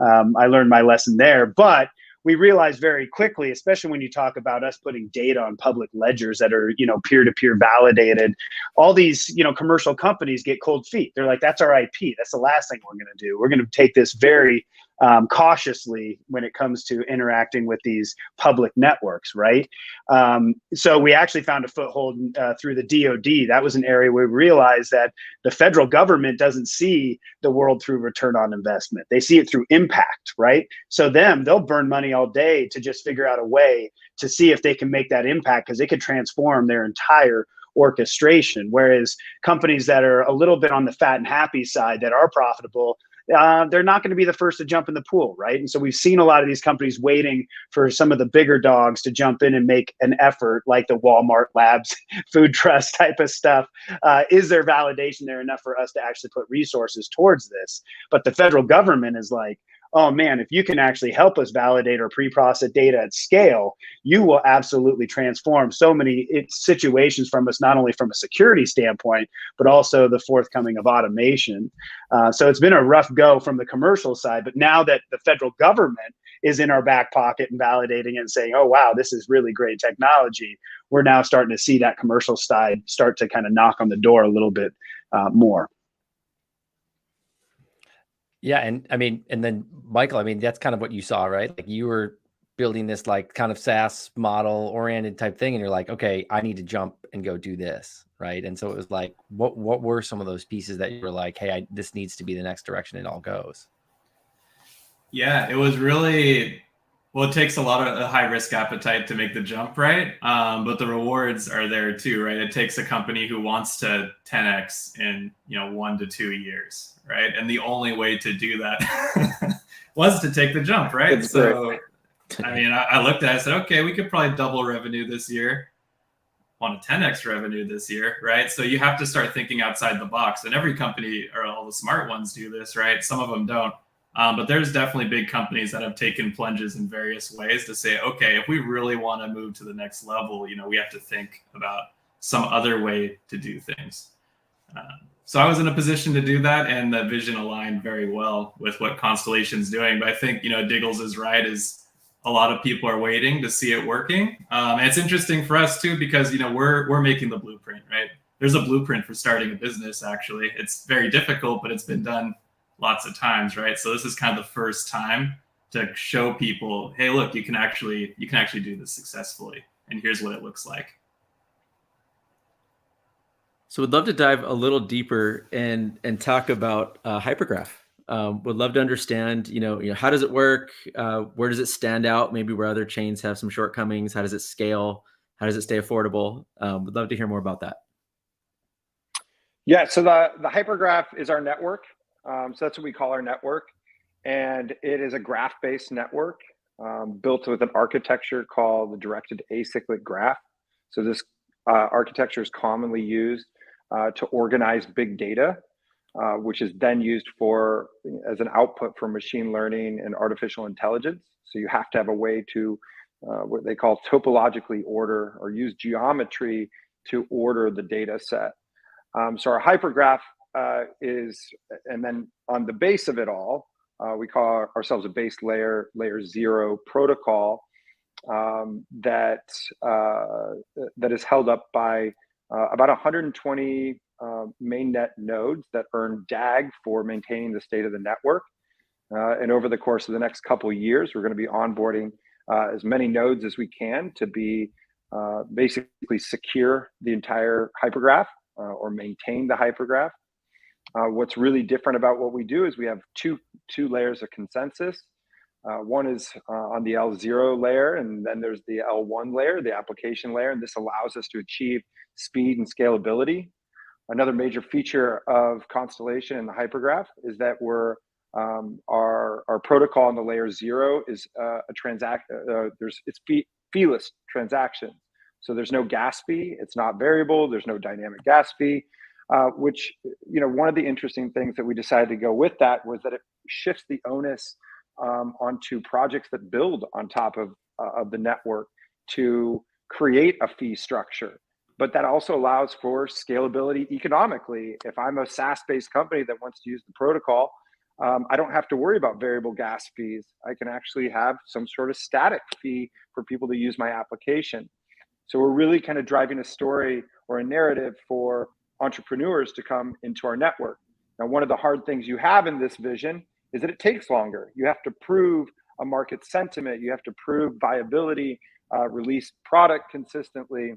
I learned my lesson there. But we realized very quickly, especially when you talk about us putting data on public ledgers that are, peer-to-peer validated, all these, commercial companies get cold feet. They're like, that's our IP. That's the last thing we're going to do. We're going to take this very cautiously when it comes to interacting with these public networks, right? So we actually found a foothold through the DoD. That was an area where we realized that the federal government doesn't see the world through return on investment. They see it through impact, right? So they'll burn money all day to just figure out a way to see if they can make that impact, because it could transform their entire orchestration. Whereas companies that are a little bit on the fat and happy side that are profitable, they're not going to be the first to jump in the pool, right? And so we've seen a lot of these companies waiting for some of the bigger dogs to jump in and make an effort, like the Walmart Labs Food Trust type of stuff. Is there validation there enough for us to actually put resources towards this? But the federal government is like, oh man, if you can actually help us validate or pre-process data at scale, you will absolutely transform so many situations from us, not only from a security standpoint, but also the forthcoming of automation. So it's been a rough go from the commercial side, but now that the federal government is in our back pocket and validating it and saying, oh, wow, this is really great technology, we're now starting to see that commercial side start to kind of knock on the door a little bit more. Yeah. And I mean, and then Michael, I mean, that's kind of what you saw, right? Like you were building this like kind of SaaS model oriented type thing. And you're like, okay, I need to jump and go do this. Right. And so it was like, what were some of those pieces that you were like, hey, this needs to be the next direction it all goes? Yeah, it was really, well, it takes a lot of a high risk appetite to make the jump, right? But the rewards are there too, right? It takes a company who wants to 10x in 1 to 2 years, right? And the only way to do that was to take the jump, right? It's so, I mean, I looked at it, I said, okay, we could probably double revenue this year, want to 10x revenue this year, right? So you have to start thinking outside the box, and every company, or all the smart ones, do this, right? Some of them don't. But there's definitely big companies that have taken plunges in various ways to say, okay, if we really want to move to the next level, we have to think about some other way to do things. So I was in a position to do that, and the vision aligned very well with what Constellation's doing. But I think, Diggles is right, is a lot of people are waiting to see it working. And it's interesting for us too, because, we're making the blueprint, right? There's a blueprint for starting a business, actually. It's very difficult, but it's been done lots of times, right? So this is kind of the first time to show people, hey, look, you can actually do this successfully, and here's what it looks like. So we'd love to dive a little deeper and talk about Hypergraph. Would love to understand, how does it work? Where does it stand out? Maybe where other chains have some shortcomings. How does it scale? How does it stay affordable? Would love to hear more about that. Yeah, so the Hypergraph is our network. So that's what we call our network. And it is a graph-based network built with an architecture called the directed acyclic graph. So this architecture is commonly used to organize big data, which is then used as an output for machine learning and artificial intelligence. So you have to have a way to what they call topologically order, or use geometry to order the data set. So our Hypergraph is, and then on the base of it all, we call ourselves a base layer 0 protocol that is held up by about 120 mainnet nodes that earn DAG for maintaining the state of the network. And over the course of the next couple of years, we're going to be onboarding as many nodes as we can to be basically secure the entire hypergraph or maintain the hypergraph. What's really different about what we do is we have two layers of consensus. One is on the L0 layer, and then there's the L1 layer, the application layer, and this allows us to achieve speed and scalability. Another major feature of Constellation and the hypergraph is that our protocol on the layer 0 is it's feeless transaction. So there's no gas fee. It's not variable. There's no dynamic gas fee. Which, one of the interesting things that we decided to go with that was that it shifts the onus onto projects that build on top of the network to create a fee structure. But that also allows for scalability economically. If I'm a SaaS-based company that wants to use the protocol, I don't have to worry about variable gas fees. I can actually have some sort of static fee for people to use my application. So we're really kind of driving a story or a narrative for entrepreneurs to come into our network. Now, one of the hard things you have in this vision is that it takes longer. You have to prove a market sentiment. You have to prove viability, release product consistently,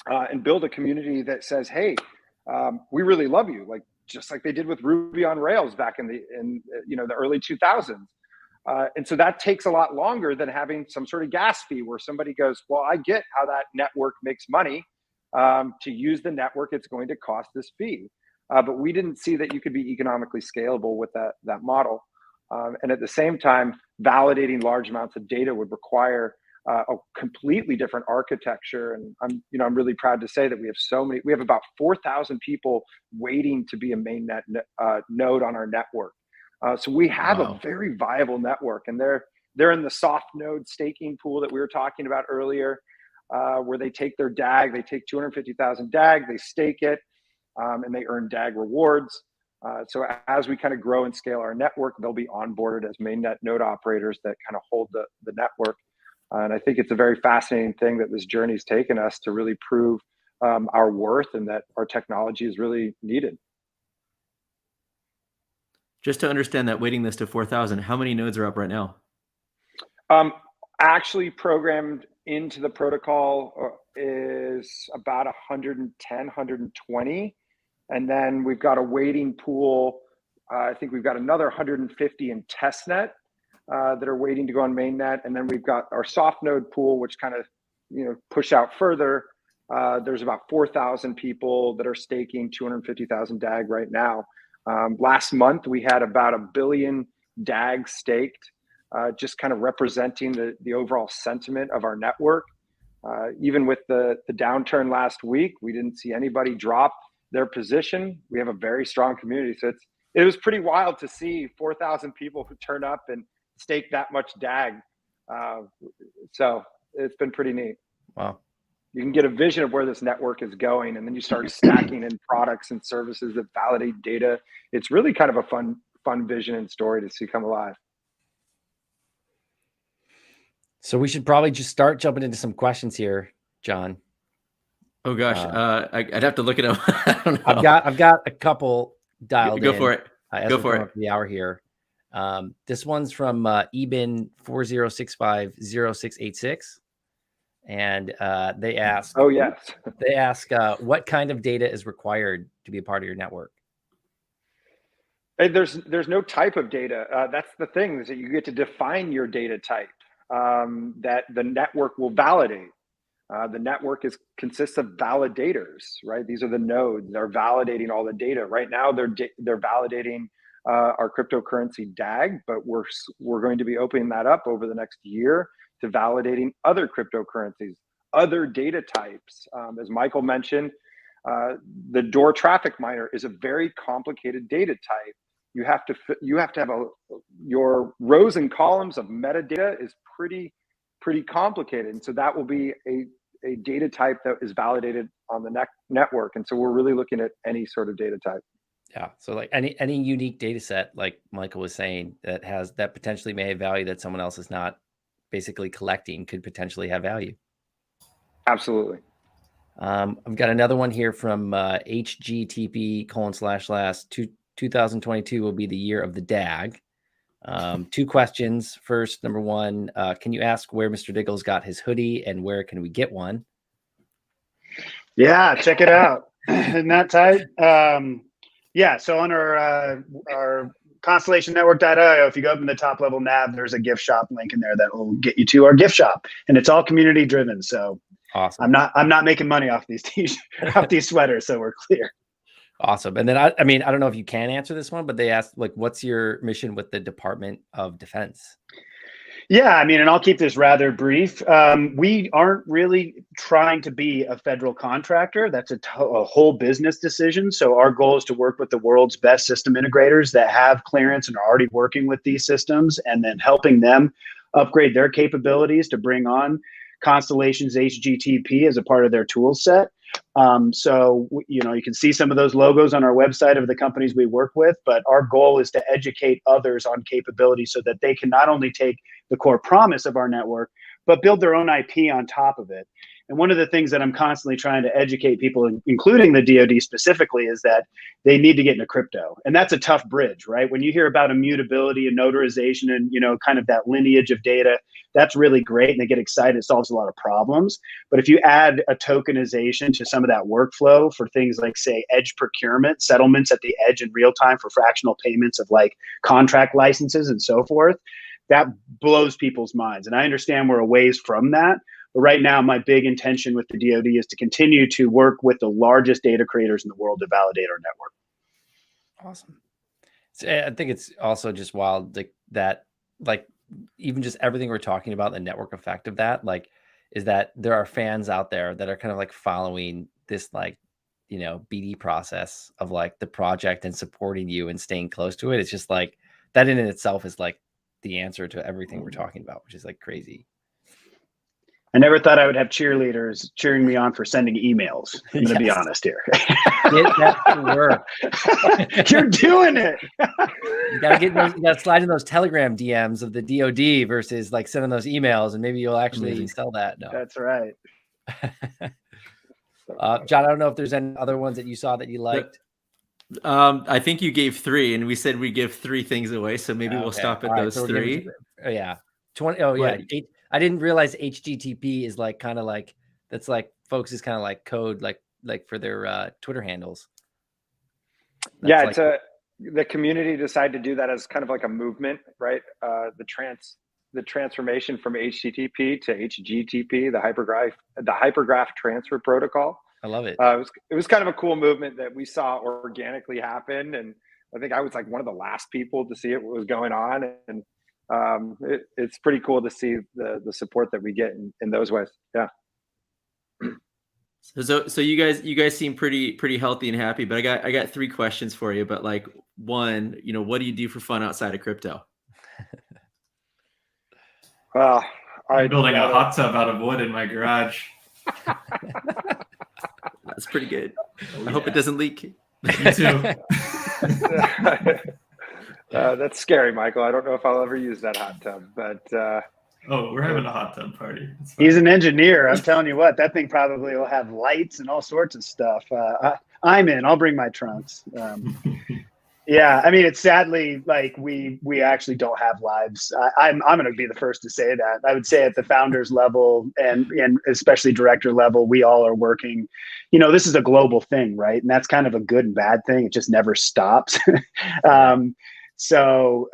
and build a community that says, hey, we really love you, just like they did with Ruby on Rails back in the early 2000s. And so that takes a lot longer than having some sort of gas fee where somebody goes, well, I get how that network makes money. To use the network, it's going to cost this fee. But we didn't see that you could be economically scalable with that model. And at the same time, validating large amounts of data would require a completely different architecture. And I'm really proud to say that we have about 4,000 people waiting to be a mainnet node on our network. So we have a very viable network, and they're in the soft node staking pool that we were talking about earlier. Where they take their DAG, they take 250,000 DAG, they stake it, and they earn DAG rewards. So as we kind of grow and scale our network, they'll be onboarded as mainnet node operators that kind of hold the network. And I think it's a very fascinating thing that this journey's taken us to really prove our worth and that our technology is really needed. Just to understand that waiting list of 4,000, how many nodes are up right now? Actually programmed into the protocol is about 110, 120. And then we've got a waiting pool. I think we've got another 150 in testnet that are waiting to go on mainnet. And then we've got our soft node pool, which kind of, push out further. There's about 4,000 people that are staking 250,000 DAG right now. Last month, we had about 1 billion DAG staked. Just kind of representing the overall sentiment of our network. Even with the downturn last week, we didn't see anybody drop their position. We have a very strong community. So it was pretty wild to see 4,000 people who turn up and stake that much DAG. So it's been pretty neat. Wow. You can get a vision of where this network is going, and then you start stacking in products and services that validate data. It's really kind of a fun vision and story to see come alive. So we should probably just start jumping into some questions here, John. Oh gosh, I'd have to look it up. I don't know. I've got a couple dialed in. Go for it. Go for it. The hour here. This one's from Eben 40650686, and they ask. Oh yes. They ask, what kind of data is required to be a part of your network? Hey, there's no type of data. That's the thing, is that you get to define your data type. That the network will validate. The network consists of validators, right? These are the nodes. They're validating all the data. Right now, they're validating our cryptocurrency DAG, but we're going to be opening that up over the next year to validating other cryptocurrencies, other data types. As Michael mentioned, the Door traffic miner is a very complicated data type. You have to have your rows and columns of metadata is pretty complicated, and so that will be a data type that is validated on the network. And so we're really looking at any sort of data type. Yeah. So like any unique data set, like Michael was saying, that potentially may have value that someone else is not basically collecting, could potentially have value. Absolutely. I've got another one here from HGTP : 2022 will be the year of the DAG. Two questions. First, number one, can you ask where Mr. Diggles got his hoodie and where can we get one? Yeah, check it out. Isn't that tight? Yeah, so on our Constellation Network.io, if you go up in the top level nav, there's a gift shop link in there that will get you to our gift shop, and it's all community driven. So awesome. I'm not making money off these off these sweaters, so we're clear. Awesome. And then I mean, I don't know if you can answer this one, but they asked, like, what's your mission with the Department of Defense? Yeah, I mean, and I'll keep this rather brief. We aren't really trying to be a federal contractor. That's a whole business decision. So our goal is to work with the world's best system integrators that have clearance and are already working with these systems, and then helping them upgrade their capabilities to bring on Constellation's HGTP as a part of their tool set. So, you know, you can see some of those logos on our website of the companies we work with, but our goal is to educate others on capability so that they can not only take the core promise of our network, but build their own IP on top of it. And one of the things that I'm constantly trying to educate people, including the DoD specifically, is that they need to get into crypto. And that's a tough bridge, right? When you hear about immutability and notarization and, you know, kind of that lineage of data, that's really great. And they get excited. It solves a lot of problems. But if you add a tokenization to some of that workflow for things like, say, edge procurement, settlements at the edge in real time for fractional payments of like contract licenses and so forth, that blows people's minds. And I understand we're a ways from that. But right now, my big intention with the DoD is to continue to work with the largest data creators in the world to validate our network. Awesome. So I think it's also just wild that even just everything we're talking about, the network effect of that, like, is that there are fans out there that are kind of like following this, like, you know, BD process of like the project and supporting you and staying close to it. It's just like that in itself is like the answer to everything we're talking about, which is like crazy. I never thought I would have cheerleaders cheering me on for sending emails. I'm going to be honest here. Get that to work. You're doing it. You gotta slide in those Telegram DMs of the DoD versus like sending those emails, and maybe you'll actually sell that. No, that's right. John, I don't know if there's any other ones that you saw that you liked. I think you gave 3, and we said we give 3 things away, so maybe we'll stop at those 3. Oh yeah, 20. Oh yeah, I didn't realize HGTP is like kind of like that's like folks is kind of like code like for their Twitter handles. That's yeah, it's like, the community decided to do that as kind of like a movement, right? The transformation from HTTP to HGTP, the hypergraph transfer protocol. I love it. It was kind of a cool movement that we saw organically happen, and I think I was like one of the last people to see it, what was going on, and it's pretty cool to see the support that we get in those ways. Yeah. So you guys seem pretty healthy and happy, but I got 3 questions for you. But like, one, you know, what do you do for fun outside of crypto? I'm building a hot tub out of wood in my garage. That's pretty good. I hope it doesn't leak. Me too. That's scary, Michael. I don't know if I'll ever use that hot tub, but we're having a hot tub party. He's an engineer. I'm telling you what, that thing probably will have lights and all sorts of stuff. I'm in. I'll bring my trunks. Yeah, I mean, it's sadly like we actually don't have lives. I'm going to be the first to say that. I would say at the founders level and especially director level, we all are working. You know, this is a global thing, right? And that's kind of a good and bad thing. It just never stops. So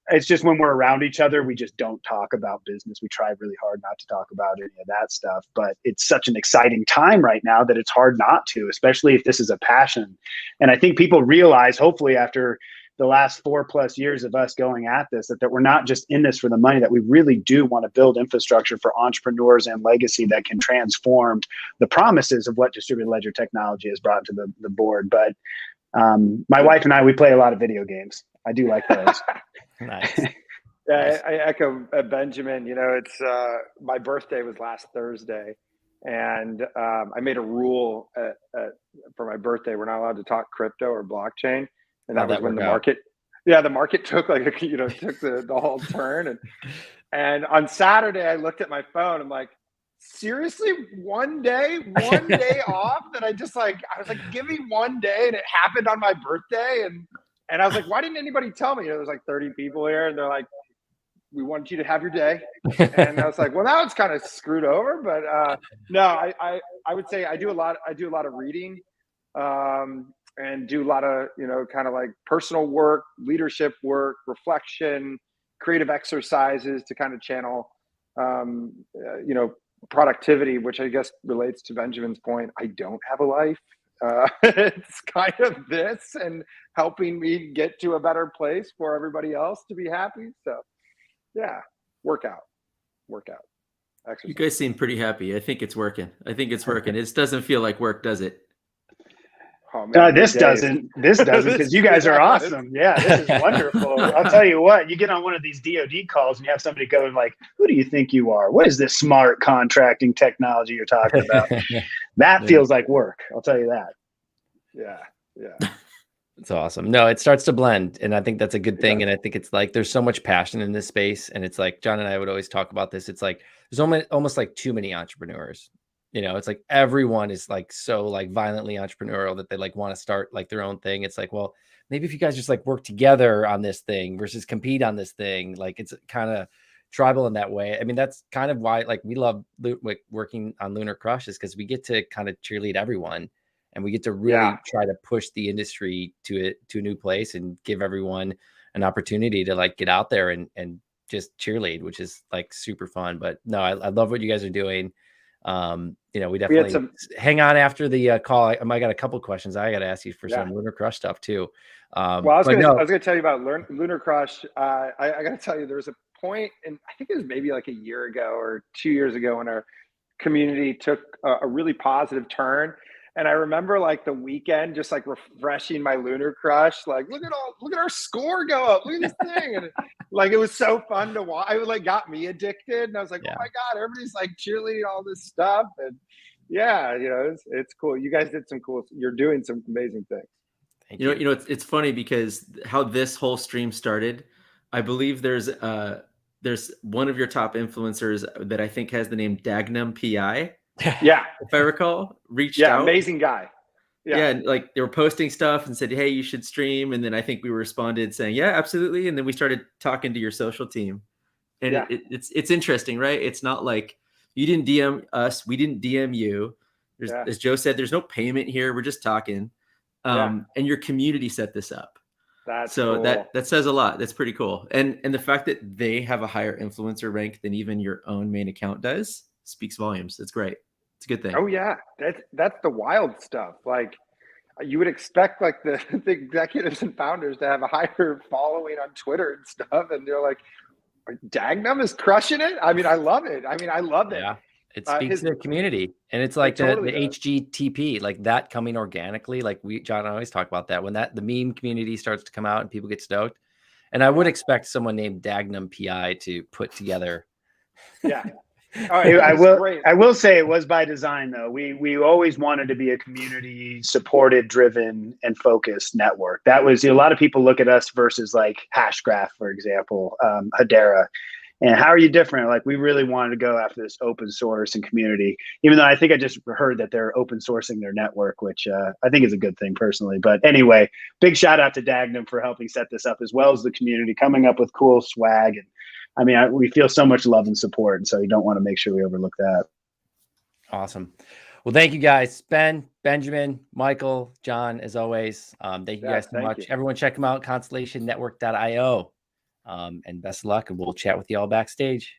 it's just when we're around each other, we just don't talk about business. We try really hard not to talk about any of that stuff, but it's such an exciting time right now that it's hard not to, especially if this is a passion. And I think people realize, hopefully after the last 4+ years of us going at this, that we're not just in this for the money, that we really do want to build infrastructure for entrepreneurs and legacy that can transform the promises of what distributed ledger technology has brought to the board. But my wife and I, we play a lot of video games. I do like those. Nice. Yeah, I echo Benjamin. You know, it's my birthday was last Thursday, and I made a rule for my birthday. We're not allowed to talk crypto or blockchain, and that was when the market. Yeah, the market took took the whole turn, and on Saturday I looked at my phone. I'm like, seriously, one day off that I was like, give me one day, and it happened on my birthday, and I was like, why didn't anybody tell me? There's like 30 people here, and they're like, we want you to have your day. And I was like, well, now it's kind of screwed over, but no, I would say I do a lot of reading, and do a lot of, kind of like personal work, leadership work, reflection, creative exercises to kind of channel, productivity, which I guess relates to Benjamin's point. I don't have a life. It's kind of this and helping me get to a better place for everybody else to be happy. So yeah, workout, exercise. You guys seem pretty happy. I think it's working. It doesn't feel like work, does it? Oh, man, this doesn't because you guys are awesome. Yeah, this is wonderful. I'll tell you what, you get on one of these DoD calls and you have somebody going like, who do you think you are? What is this smart contracting technology you're talking about? That feels like work. I'll tell you that. Yeah. It's awesome. No, it starts to blend. And I think that's a good thing. And I think it's like, there's so much passion in this space. And it's like, John and I would always talk about this. It's like, there's almost like too many entrepreneurs. It's like everyone is like so like violently entrepreneurial that they like want to start like their own thing. It's like, well, maybe if you guys just like work together on this thing versus compete on this thing, like it's kind of tribal in that way. I mean, that's kind of why like we love like working on LunarCrush is because we get to kind of cheerlead everyone, and we get to really try to push the industry to a new place and give everyone an opportunity to like get out there and just cheerlead, which is like super fun. But no, I love what you guys are doing. We definitely hang on after the call. I got a couple questions. I got to ask you for some LunarCrush stuff too. Well, I was going to tell you about LunarCrush. I got to tell you, there was a point, and I think it was maybe like a year ago or 2 years ago, when our community took a really positive turn. And I remember like the weekend, just like refreshing my LunarCrush, like look at our score go up, look at this thing, and like it was so fun to watch. It like got me addicted, and I was like, oh my god, everybody's like cheerleading all this stuff, and it's cool. You guys did some cool. You're doing some amazing things. Thank you. It's funny because how this whole stream started. I believe there's one of your top influencers that I think has the name Dagnum PI. Yeah, if I recall, reached out. Amazing guy. And like they were posting stuff and said, hey, you should stream. And then I think we responded saying, yeah, absolutely. And then we started talking to your social team. And it's interesting, right? It's not like you didn't DM us, we didn't DM you. As Joe said, there's no payment here. We're just talking. And your community set this up. That's cool. that says a lot. That's pretty cool. And the fact that they have a higher influencer rank than even your own main account does speaks volumes. It's great. It's a good thing. Oh yeah, that's the wild stuff. Like you would expect like the executives and founders to have a higher following on Twitter and stuff, and they're like, Dagnum is crushing it. I mean, I love it. Yeah, it speaks to the community, and it's like the HGTP, like that coming organically. Like John and I always talk about that when the meme community starts to come out and people get stoked. And I would expect someone named Dagnum PI to put together. Yeah. All right, I will say it was by design though. We always wanted to be a community supported, driven, and focused network. That was a lot of people look at us versus like Hashgraph, for example, Hedera. And how are you different? Like we really wanted to go after this open source and community, even though I think I just heard that they're open sourcing their network, which I think is a good thing personally. But anyway, big shout out to Dagnum for helping set this up, as well as the community coming up with cool swag. And I mean, we feel so much love and support. And so you don't want to make sure we overlook that. Awesome. Well, thank you guys. Ben, Benjamin, Michael, John, as always. Thank you guys so much. Everyone check them out, constellationnetwork.io. And best of luck, and we'll chat with you all backstage.